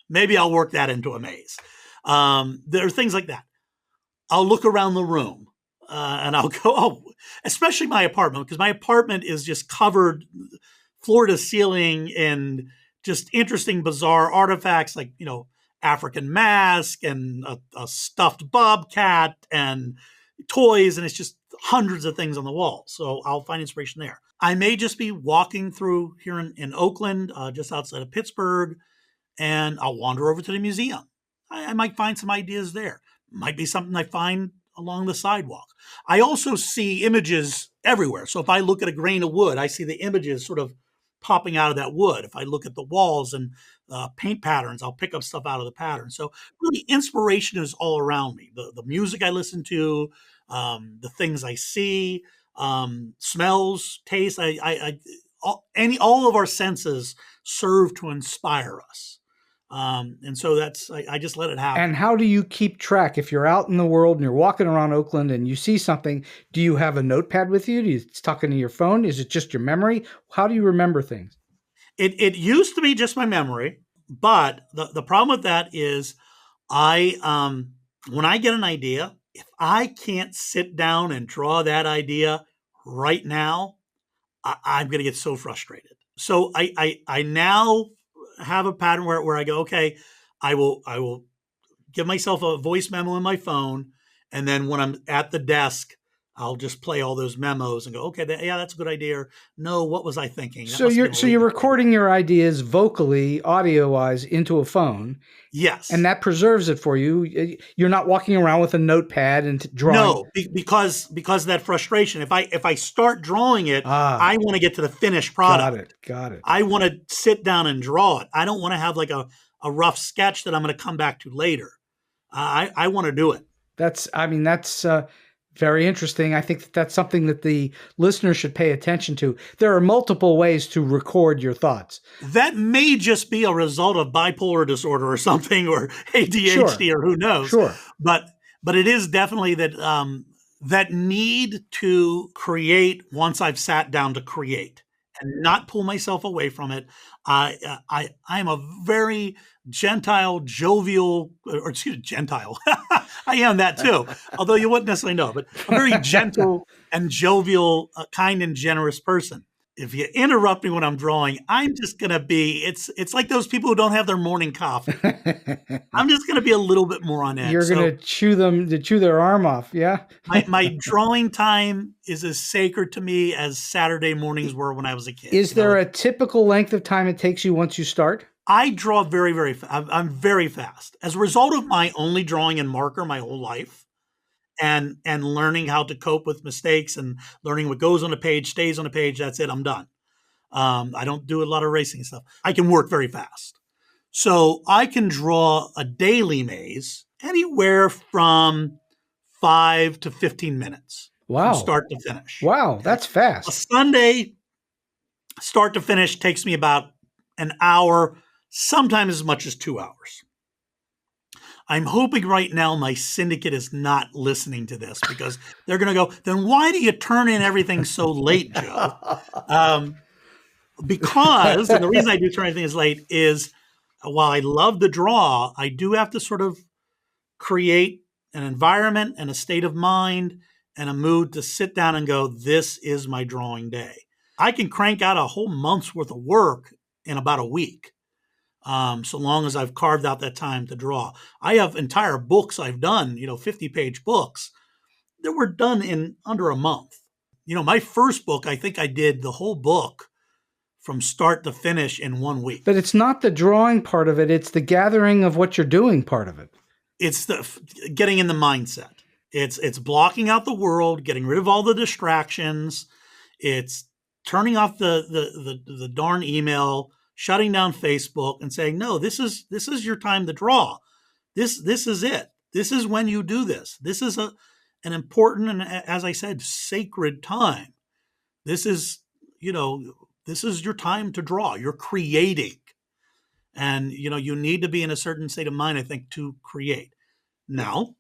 maybe I'll work that into a maze. There are things like that. I'll look around the room and I'll go, especially my apartment, because my apartment is just covered floor to ceiling in just interesting, bizarre artifacts like, African mask and a stuffed bobcat and toys. And it's just hundreds of things on the wall. So I'll find inspiration there. I may just be walking through here in Oakland, just outside of Pittsburgh, and I'll wander over to the museum. I might find some ideas there. Might be something I find along the sidewalk. I also see images everywhere. So if I look at a grain of wood, I see the images sort of popping out of that wood. If I look at the walls and paint patterns, I'll pick up stuff out of the pattern. So really all is all around me. The music I listen to, the things I see, smells, taste. All of our senses serve to inspire us. And so I just let it happen. And how do you keep track? If you're out in the world and you're walking around Oakland and you see something, do you have a notepad with you? Do you tuck into your phone? Is it just your memory? How do you remember things? It used to be just my memory, but the problem with that is when I get an idea, if I can't sit down and draw that idea right now, I'm going to get so frustrated. So I now have a pattern where I go, okay, I will give myself a voice memo in my phone. And then when I'm at the desk, I'll just play all those memos and go, okay, that's a good idea. Or, no, what was I thinking? So you're recording your ideas vocally, audio-wise, into a phone. Yes. And that preserves it for you. You're not walking around with a notepad and drawing. No, because of that frustration. If I start drawing it, I want to get to the finished product. Got it. I want to sit down and draw it. I don't want to have like a rough sketch that I'm going to come back to later. I want to do it. That's very interesting. I think that's something that the listener should pay attention to. There are multiple ways to record your thoughts. That may just be a result of bipolar disorder or something, or ADHD, or who knows. Sure. But it is definitely that need to create once I've sat down to create and not pull myself away from it. I am a very gentile, jovial, gentile. I am that too, although you wouldn't necessarily know, but a very gentle and jovial, kind and generous person. if you interrupt me when I'm drawing, I'm just going to be, it's like those people who don't have their morning coffee. I'm just going to be a little bit more on edge. You're going to chew their arm off. Yeah. my drawing time is as sacred to me as Saturday mornings were when I was a kid. Is there a typical length of time it takes you once you start? I draw very, very fast. I'm very fast. As a result of my only drawing in marker my whole life and learning how to cope with mistakes and learning what goes on a page, stays on a page, that's it, I'm done. I don't do a lot of racing stuff. I can work very fast. So I can draw a daily maze anywhere from 5 to 15 minutes. Wow. From start to finish. Wow, that's fast. A Sunday, start to finish, takes me about an hour, sometimes as much as 2 hours. I'm hoping right now my syndicate is not listening to this because they're going to go, then why do you turn in everything so late, Joe? Because, and the reason I do turn everything as late is while I love to draw, I do have to sort of create an environment and a state of mind and a mood to sit down and go, this is my drawing day. I can crank out a whole month's worth of work in about a week, so long as I've carved out that time to draw. I have entire books I've done, 50-page books that were done in under a month. My first book, I think I did the whole book from start to finish in 1 week. But it's not the drawing part of it. It's the gathering of what you're doing part of it. It's the getting in the mindset. It's blocking out the world, getting rid of all the distractions. It's turning off the darn email, shutting down Facebook and saying, no, this is your time to draw. This is it. This is when you do this. This is an important and, as I said, sacred time. This is your time to draw. You're creating. And, you need to be in a certain state of mind, I think, to create. Now,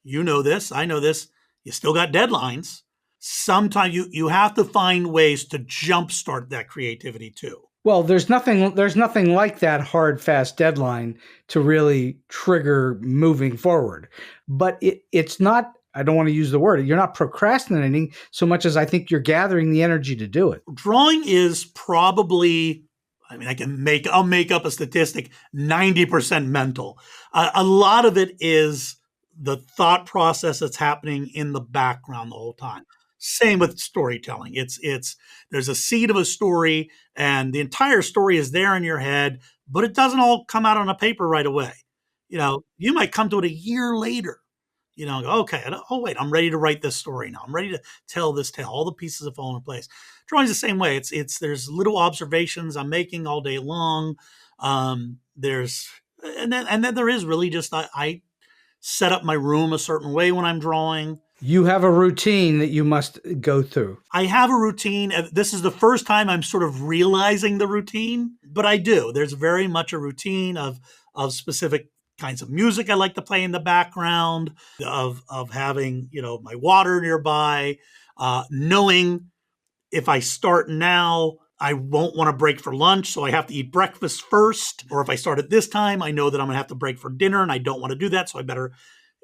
you know this, I know this, you still got deadlines. Sometimes you have to find ways to jumpstart that creativity too. Well, there's nothing like that hard, fast deadline to really trigger moving forward. But it's not, I don't want to use the word, you're not procrastinating so much as I think you're gathering the energy to do it. Drawing is probably, I'll make up a statistic, 90% mental. A lot of it is the thought process that's happening in the background the whole time. Same with storytelling. It's there's a seed of a story and the entire story is there in your head, but it doesn't all come out on a paper right away. You might come to it a year later. Okay, oh wait, I'm ready to write this story now. I'm ready to tell this tale. All the pieces have fallen in place. Drawing's the same way. There's little observations I'm making all day long. And then there is really just I set up my room a certain way when I'm drawing. You have a routine that you must go through. I have a routine. This is the first time I'm sort of realizing the routine, but I do. There's very much a routine of specific kinds of music I like to play in the background, of having, my water nearby, knowing if I start now, I won't want to break for lunch, so I have to eat breakfast first. Or if I start at this time, I know that I'm going to have to break for dinner and I don't want to do that, so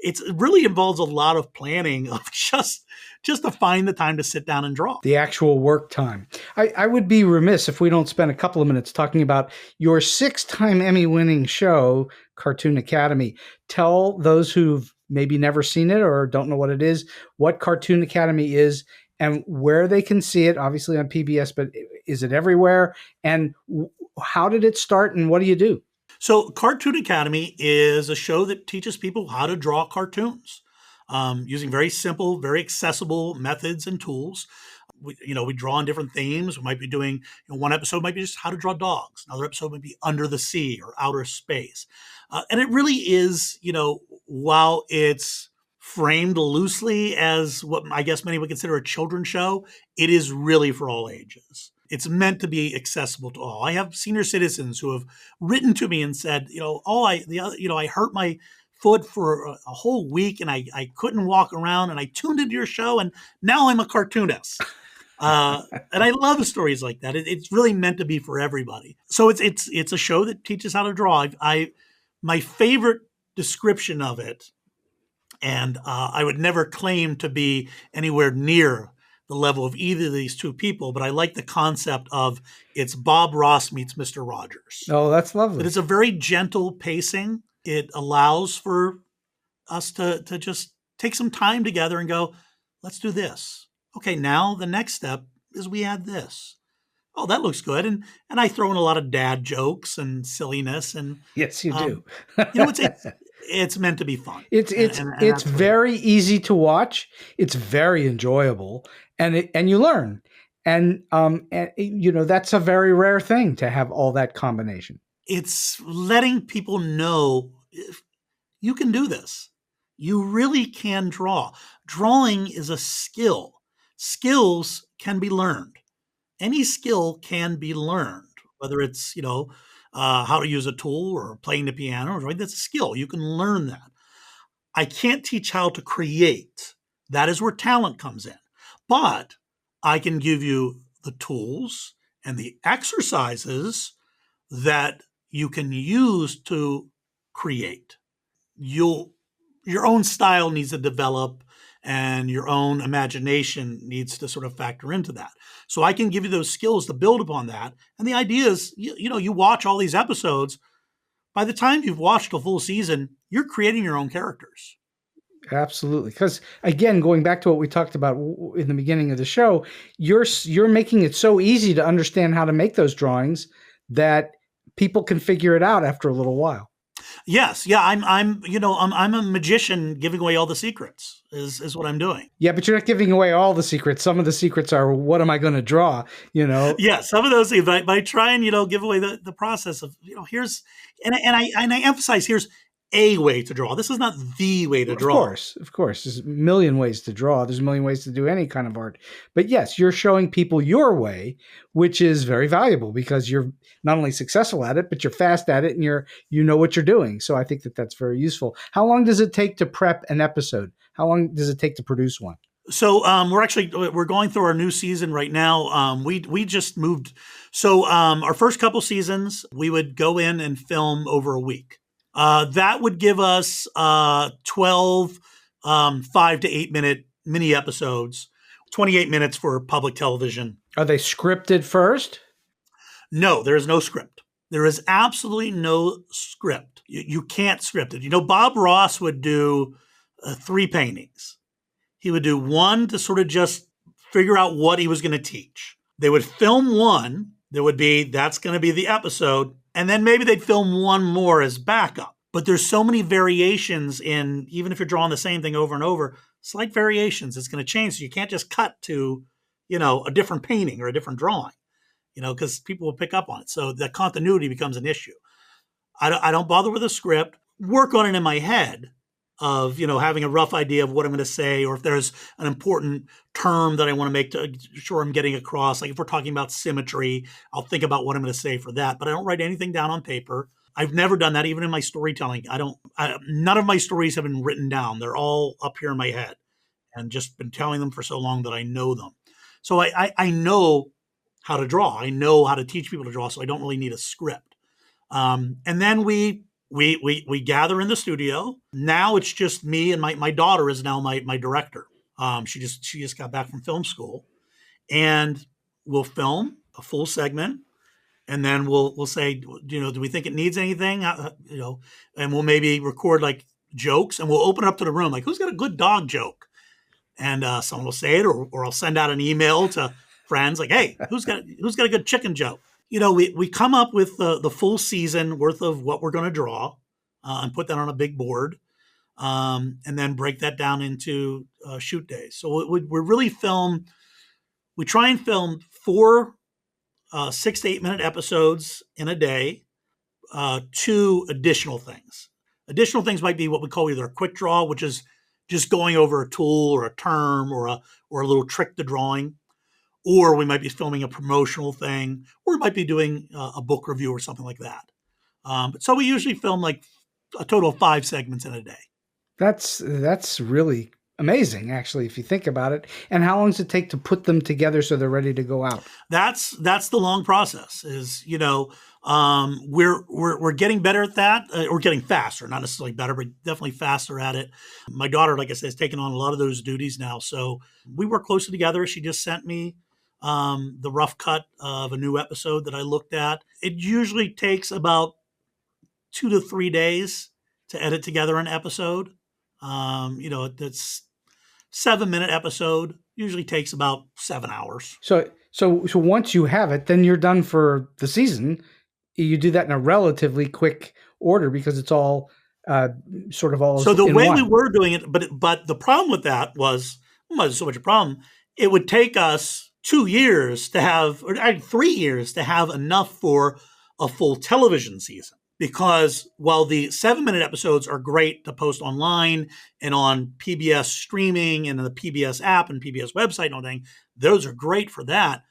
it really involves a lot of planning of just to find the time to sit down and draw. The actual work time. I would be remiss if we don't spend a couple of minutes talking about your 6-time Emmy-winning show, Cartoon Academy. Tell those who've maybe never seen it or don't know what it is, what Cartoon Academy is and where they can see it, obviously on PBS, but is it everywhere? And how did it start and what do you do? So Cartoon Academy is a show that teaches people how to draw cartoons using very simple, very accessible methods and tools. We draw on different themes. We might be doing, one episode might be just how to draw dogs. Another episode might be under the sea or outer space. And it really is, while it's framed loosely as what I guess many would consider a children's show, it is really for all ages. It's meant to be accessible to all. I have senior citizens who have written to me and said, I hurt my foot for a whole week and I couldn't walk around and I tuned into your show and now I'm a cartoonist. And I love stories like that. It's really meant to be for everybody. So it's a show that teaches how to draw. My favorite description of it, and I would never claim to be anywhere near the level of either of these two people, but I like the concept of it's Bob Ross meets Mr. Rogers. Oh, that's lovely. But it's a very gentle pacing. It allows for us to just take some time together and go, let's do this. Okay, now the next step is we add this. Oh, that looks good. And I throw in a lot of dad jokes and silliness. And yes, you do. It's meant to be fun. It's very easy to watch. It's very enjoyable, and you learn. And that's a very rare thing to have all that combination. It's letting people know you can do this. You really can draw. Drawing is a skill. Skills can be learned. Any skill can be learned, whether it's, how to use a tool or playing the piano, right? That's a skill. You can learn that. I can't teach how to create. That is where talent comes in. But I can give you the tools and the exercises that you can use to create. Your own style needs to develop, and your own imagination needs to sort of factor into that. So I can give you those skills to build upon that. And the idea is, you watch all these episodes. By the time you've watched a full season, you're creating your own characters. Absolutely. Because again, going back to what we talked about in the beginning of the show, you're making it so easy to understand how to make those drawings that people can figure it out after a little while. Yes. Yeah. I'm a magician giving away all the secrets is what I'm doing. Yeah. But you're not giving away all the secrets. Some of the secrets are, what am I going to draw? Yeah. Some of those things, but I try and, give away the process of, here's, and I emphasize here's a way to draw. This is not the way to draw. Of course. There's a million ways to draw. There's a million ways to do any kind of art. But yes, you're showing people your way, which is very valuable because you're not only successful at it, but you're fast at it and you know what you're doing. So I think that's very useful. How long does it take to prep an episode? How long does it take to produce one? So we're going through our new season right now. We just moved. So our first couple seasons, we would go in and film over a week. That would give us 12 5 to 8 minute mini episodes, 28 minutes for public television. Are they scripted first? No, there is no script. There is absolutely no script. You can't script it. Bob Ross would do 3 paintings. He would do one to sort of just figure out what he was going to teach. They would film one. That's going to be the episode. And then maybe they'd film one more as backup. But there's so many variations in, even if you're drawing the same thing over and over, slight variations. It's going to change. So you can't just cut to, a different painting or a different drawing, because people will pick up on it. So the continuity becomes an issue. I don't bother with a script, work on it in my head of, having a rough idea of what I'm going to say, or if there's an important term that I want to make to sure I'm getting across. Like if we're talking about symmetry, I'll think about what I'm going to say for that, but I don't write anything down on paper. I've never done that, even in my storytelling. None of my stories have been written down. They're all up here in my head and just been telling them for so long that I know them. So I know how to draw. I know how to teach people to draw, so I don't really need a script. And then we gather in the studio. Now it's just me, and my daughter is now my director. She just got back from film school, and we'll film a full segment, and then we'll say, do we think it needs anything? And we'll maybe record like jokes, and we'll open it up to the room, like who's got a good dog joke, and someone will say it, or I'll send out an email to friends like, hey, who's got a good chicken joke? We come up with the full season worth of what we're going to draw and put that on a big board, and then break that down into shoot days. So we really we try and film 4 6 to 8 minute episodes in a day, 2 additional things. Additional things might be what we call either a quick draw, which is just going over a tool or a term or a little trick to drawing. Or we might be filming a promotional thing, or we might be doing a book review or something like that. So we usually film like a total of 5 segments in a day. That's really amazing, actually, if you think about it. And how long does it take to put them together so they're ready to go out? That's the long process. Is We're getting better at that. We're getting faster, not necessarily better, but definitely faster at it. My daughter, like I said, has taken on a lot of those duties now. So we work closely together. She just sent me the rough cut of a new episode that I looked at. It usually takes about 2 to 3 days to edit together an episode. That's 7-minute episode. Usually takes about 7 hours. So once you have it, then you're done for the season. You do that in a relatively quick order because it's all sort of all. So the way one. we were doing it, but the problem with that was so much a problem. It would take us 2 years to have, or 3 years to have enough for a full television season. Because while the 7-minute episodes are great to post online and on PBS streaming and the PBS app and PBS website and all that, those are great for that.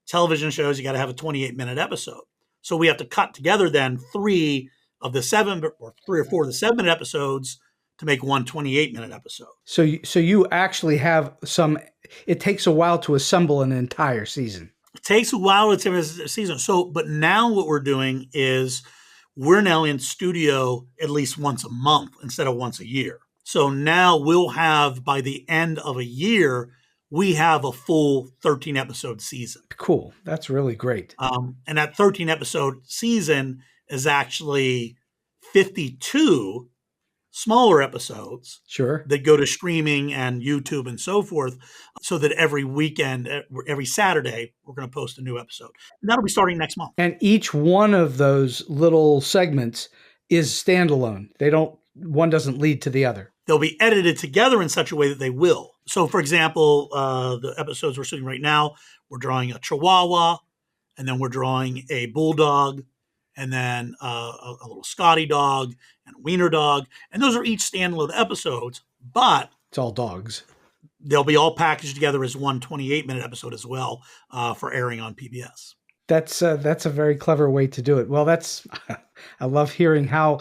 Television shows, you got to have a 28-minute episode. So we have to cut together then 3 or 4 of the 7-minute episodes to make one 28-minute episode. So you actually have some. It takes a while to assemble an entire season. It takes a while to assemble a season. But now what we're doing is we're now in studio at least once a month instead of once a year. So now we'll have, by the end of a year, we have a full 13-episode season. Cool. That's really great. And that 13-episode season is actually 52 smaller episodes. Sure. That go to streaming and YouTube and so forth, so that every weekend, every Saturday, we're going to post a new episode. And that'll be starting next month. And each one of those little segments is standalone. One doesn't lead to the other. They'll be edited together in such a way that they will. So, for example, the episodes we're shooting right now, we're drawing a Chihuahua, and then we're drawing a Bulldog, and then a little Scotty dog and a Wiener dog. And those are each standalone episodes, but it's all dogs. They'll be all packaged together as one 28-minute episode as well for airing on PBS. That's a very clever way to do it. Well, I love hearing how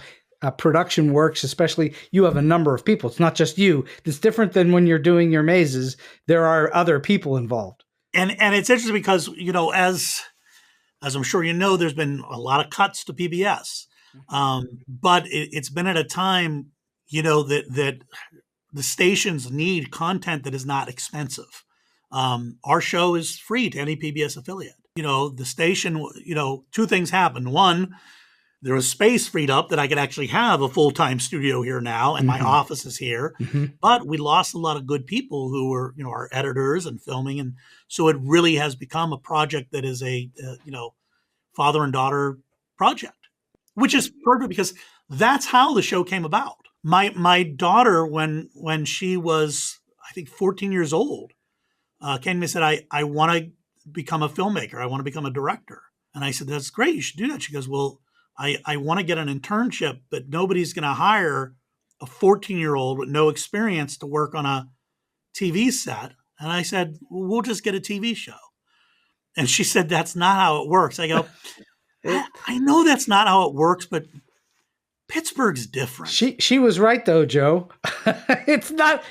production works, especially you have a number of people. It's not just you. It's different than when you're doing your mazes. There are other people involved. And it's interesting because, as I'm sure you know, there's been a lot of cuts to PBS. But it's been at a time, that the stations need content that is not expensive. Our show is free to any PBS affiliate. The station, 2 things happened. One, there was space freed up that I could actually have a full-time studio here now, and my office is here. Mm-hmm. But we lost a lot of good people who were, our editors and filming. And so it really has become a project that is a father and daughter project, which is perfect because that's how the show came about. My daughter, when she was, I think, 14 years old, came to me and said, I want to become a filmmaker. I want to become a director. And I said, that's great. You should do that. She goes, well, I want to get an internship, but nobody's going to hire a 14-year-old with no experience to work on a TV set. And I said, well, we'll just get a TV show. And she said, that's not how it works. I go, I know that's not how it works, but Pittsburgh's different. She was right though, Joe. That's not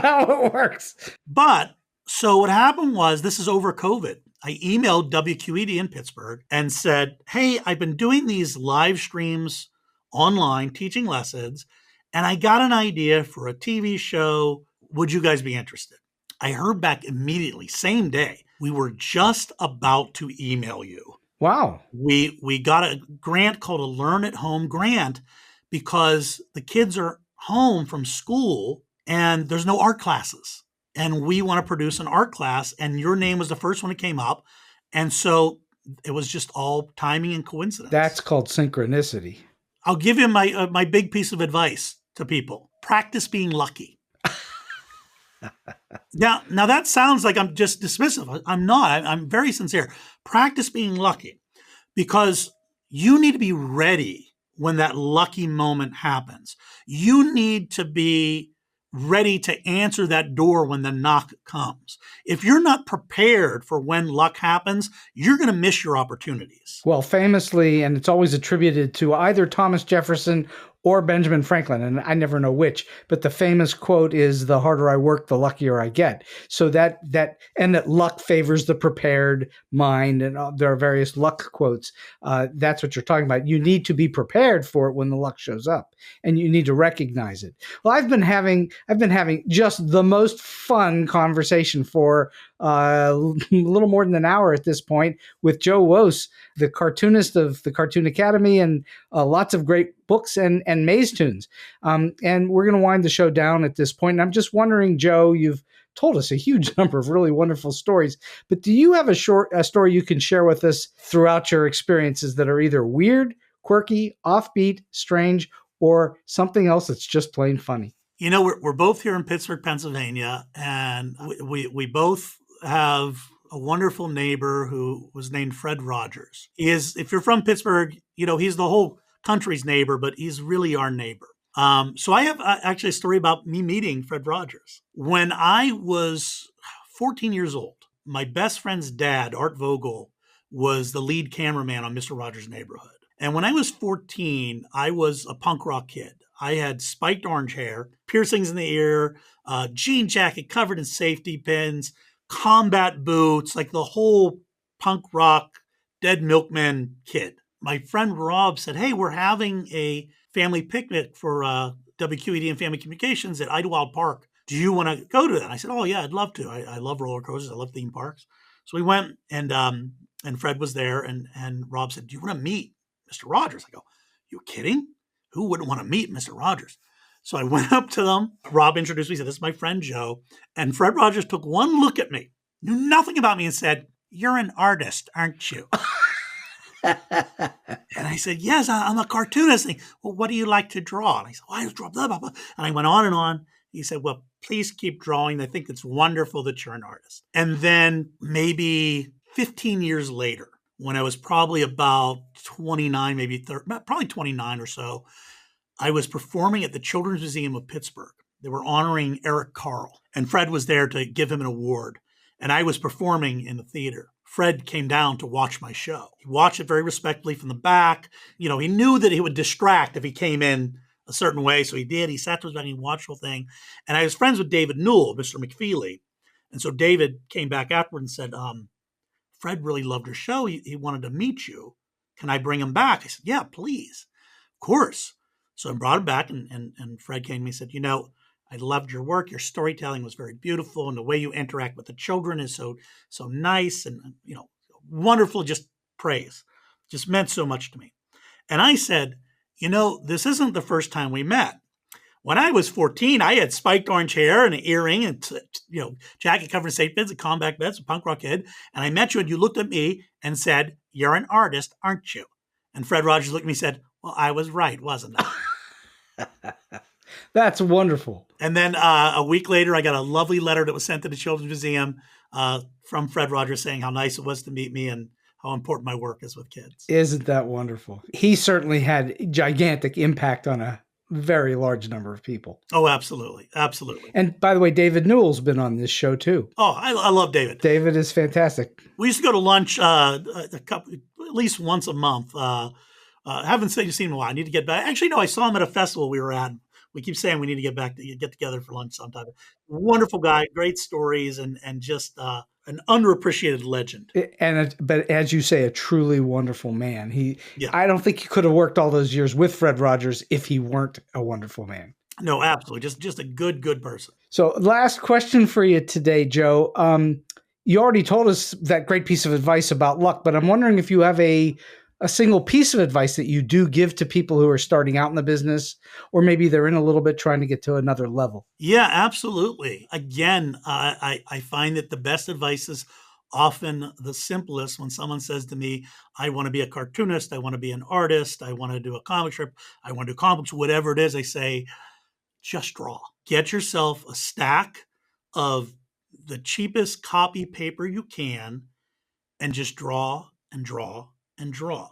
how it works. But so what happened was, this is over COVID. I emailed WQED in Pittsburgh and said, hey, I've been doing these live streams online, teaching lessons, and I got an idea for a TV show. Would you guys be interested? I heard back immediately, same day. We were just about to email you. Wow. We got a grant called a Learn at Home grant because the kids are home from school and there's no art classes. And we want to produce an art class, and your name was the first one that came up. And so it was just all timing and coincidence. That's called synchronicity. I'll give you my big piece of advice to people. Practice being lucky. Now that sounds like I'm just dismissive. I'm not. I'm very sincere. Practice being lucky, because you need to be ready when that lucky moment happens. You need to be ready to answer that door when the knock comes. If you're not prepared for when luck happens, you're going to miss your opportunities. Well, famously, and it's always attributed to either Thomas Jefferson or Benjamin Franklin, and I never know which, but the famous quote is, the harder I work, the luckier I get. So that luck favors the prepared mind, and there are various luck quotes. That's what you're talking about. You need to be prepared for it when the luck shows up, and you need to recognize it. Well, I've been having just the most fun conversation for a little more than an hour at this point with Joe Wose, the cartoonist of the Cartoon Academy, and lots of great books and MazeToons. And we're going to wind the show down at this point. And I'm just wondering, Joe, you've told us a huge number of really wonderful stories, but do you have a story you can share with us throughout your experiences that are either weird, quirky, offbeat, strange, or something else that's just plain funny? You know, we're both here in Pittsburgh, Pennsylvania, and we both have a wonderful neighbor who was named Fred Rogers. He is, if you're from Pittsburgh, you know, he's the whole country's neighbor, but he's really our neighbor. So I have actually a story about me meeting Fred Rogers. When I was 14 years old, my best friend's dad, Art Vogel, was the lead cameraman on Mr. Rogers' Neighborhood. And when I was 14, I was a punk rock kid. I had spiked orange hair, piercings in the ear, jean jacket covered in safety pins, combat boots, like the whole punk rock, Dead Milkman kid. My friend Rob said, hey, we're having a family picnic for WQED and Family Communications at Idlewild Park. Do you want to go to that? I said, oh, yeah, I'd love to. I love roller coasters. I love theme parks. So we went, and Fred was there, and Rob said, do you want to meet Mr. Rogers? I go, you kidding? Who wouldn't want to meet Mr. Rogers? So I went up to them. Rob introduced me, said, this is my friend Joe. And Fred Rogers took one look at me, knew nothing about me, and said, you're an artist, aren't you? And I said, yes, I'm a cartoonist. And he, well, what do you like to draw? And I said, well, I draw blah, blah, blah. And I went on and on. He said, well, please keep drawing. I think it's wonderful that you're an artist. And then maybe 15 years later, when I was probably about 29, maybe 30, probably 29 or so, I was performing at the Children's Museum of Pittsburgh. They were honoring Eric Carle, and Fred was there to give him an award. And I was performing in the theater. Fred came down to watch my show. He watched it very respectfully from the back. You know, he knew that he would distract if he came in a certain way, so he did. He sat to his back and he watched the whole thing. And I was friends with David Newell, Mr. McFeely. And so David came back afterward and said, Fred really loved your show. He wanted to meet you. Can I bring him back? I said, yeah, please. Of course. So I brought him back, and Fred came to me and said, you know, I loved your work. Your storytelling was very beautiful, and the way you interact with the children is so nice and, you know, wonderful. Just praise. Just meant so much to me. And I said, you know, this isn't the first time we met. When I was 14, I had spiked orange hair and an earring and, you know, jacket covered in safety pins and combat bets, a punk rock kid. And I met you and you looked at me and said, you're an artist, aren't you? And Fred Rogers looked at me and said, well, I was right, wasn't I? That's wonderful. And then a week later, I got a lovely letter that was sent to the Children's Museum from Fred Rogers saying how nice it was to meet me and how important my work is with kids. Isn't that wonderful? He certainly had gigantic impact on a very large number of people. Oh, absolutely. Absolutely. And by the way, David Newell's been on this show too. Oh, I love David. David is fantastic. We used to go to lunch at least once a month. Haven't seen him in a while. I need to get back. Actually, no, I saw him at a festival we were at. We keep saying we need to get together for lunch sometime. Wonderful guy, great stories, and just an underappreciated legend. But as you say, a truly wonderful man. I don't think he could have worked all those years with Fred Rogers if he weren't a wonderful man. No, absolutely. Just a good person. So last question for you today, Joe. You already told us that great piece of advice about luck, but I'm wondering if you have a single piece of advice that you do give to people who are starting out in the business, or maybe they're in a little bit trying to get to another level. Yeah, absolutely. Again, I find that the best advice is often the simplest. When someone says to me, I want to be a cartoonist, I want to be an artist, I want to do a comic strip, I want to do comic books, whatever it is, I say, just draw. Get yourself a stack of the cheapest copy paper you can and just draw and draw and draw.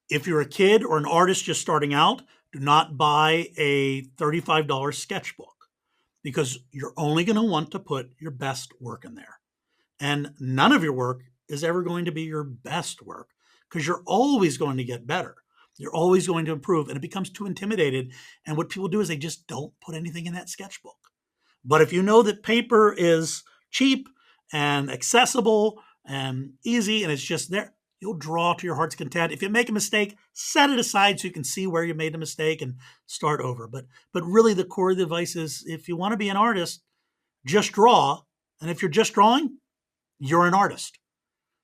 If you're a kid or an artist just starting out, do not buy a $35 sketchbook because you're only going to want to put your best work in there. And none of your work is ever going to be your best work because you're always going to get better. You're always going to improve, and it becomes too intimidated. And what people do is they just don't put anything in that sketchbook. But if you know that paper is cheap and accessible and easy and it's just there, you'll draw to your heart's content. If you make a mistake, set it aside so you can see where you made the mistake and start over. But really the core of the advice is, if you want to be an artist, just draw. And if you're just drawing, you're an artist.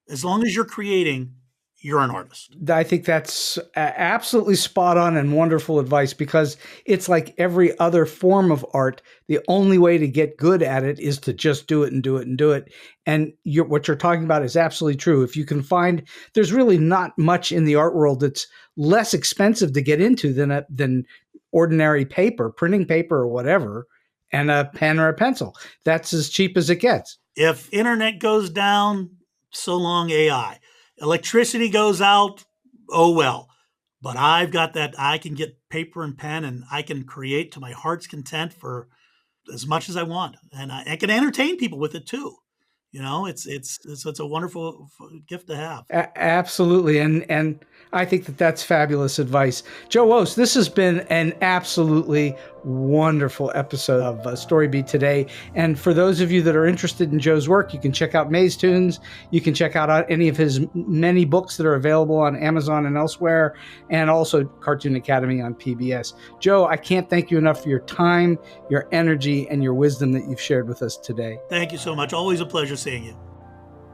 As long as you're creating, you're an artist. I think that's absolutely spot on and wonderful advice, because it's like every other form of art. The only way to get good at it is to just do it and do it and do it. And what you're talking about is absolutely true. If you can find, there's really not much in the art world that's less expensive to get into than ordinary paper, printing paper or whatever, and a pen or a pencil. That's as cheap as it gets. If internet goes down, so long AI. Electricity goes out, oh well. But I've got that. I can get paper and pen, and I can create to my heart's content for as much as I want, and I can entertain people with it too. You know, it's a wonderful gift to have. Absolutely, and I think that's fabulous advice. Joe Woos, this has been an absolutely wonderful episode of StoryBeat today. And for those of you that are interested in Joe's work, you can check out MazeToons. You can check out any of his many books that are available on Amazon and elsewhere, and also Cartoon Academy on PBS. Joe, I can't thank you enough for your time, your energy, and your wisdom that you've shared with us today. Thank you so much. Always a pleasure seeing you.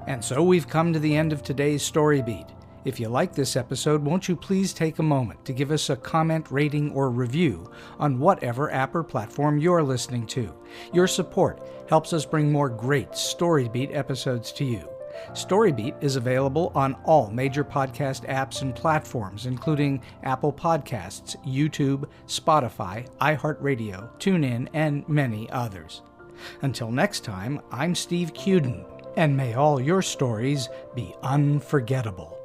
And so we've come to the end of today's StoryBeat. If you like this episode, won't you please take a moment to give us a comment, rating, or review on whatever app or platform you're listening to. Your support helps us bring more great StoryBeat episodes to you. StoryBeat is available on all major podcast apps and platforms, including Apple Podcasts, YouTube, Spotify, iHeartRadio, TuneIn, and many others. Until next time, I'm Steve Cuden, and may all your stories be unforgettable.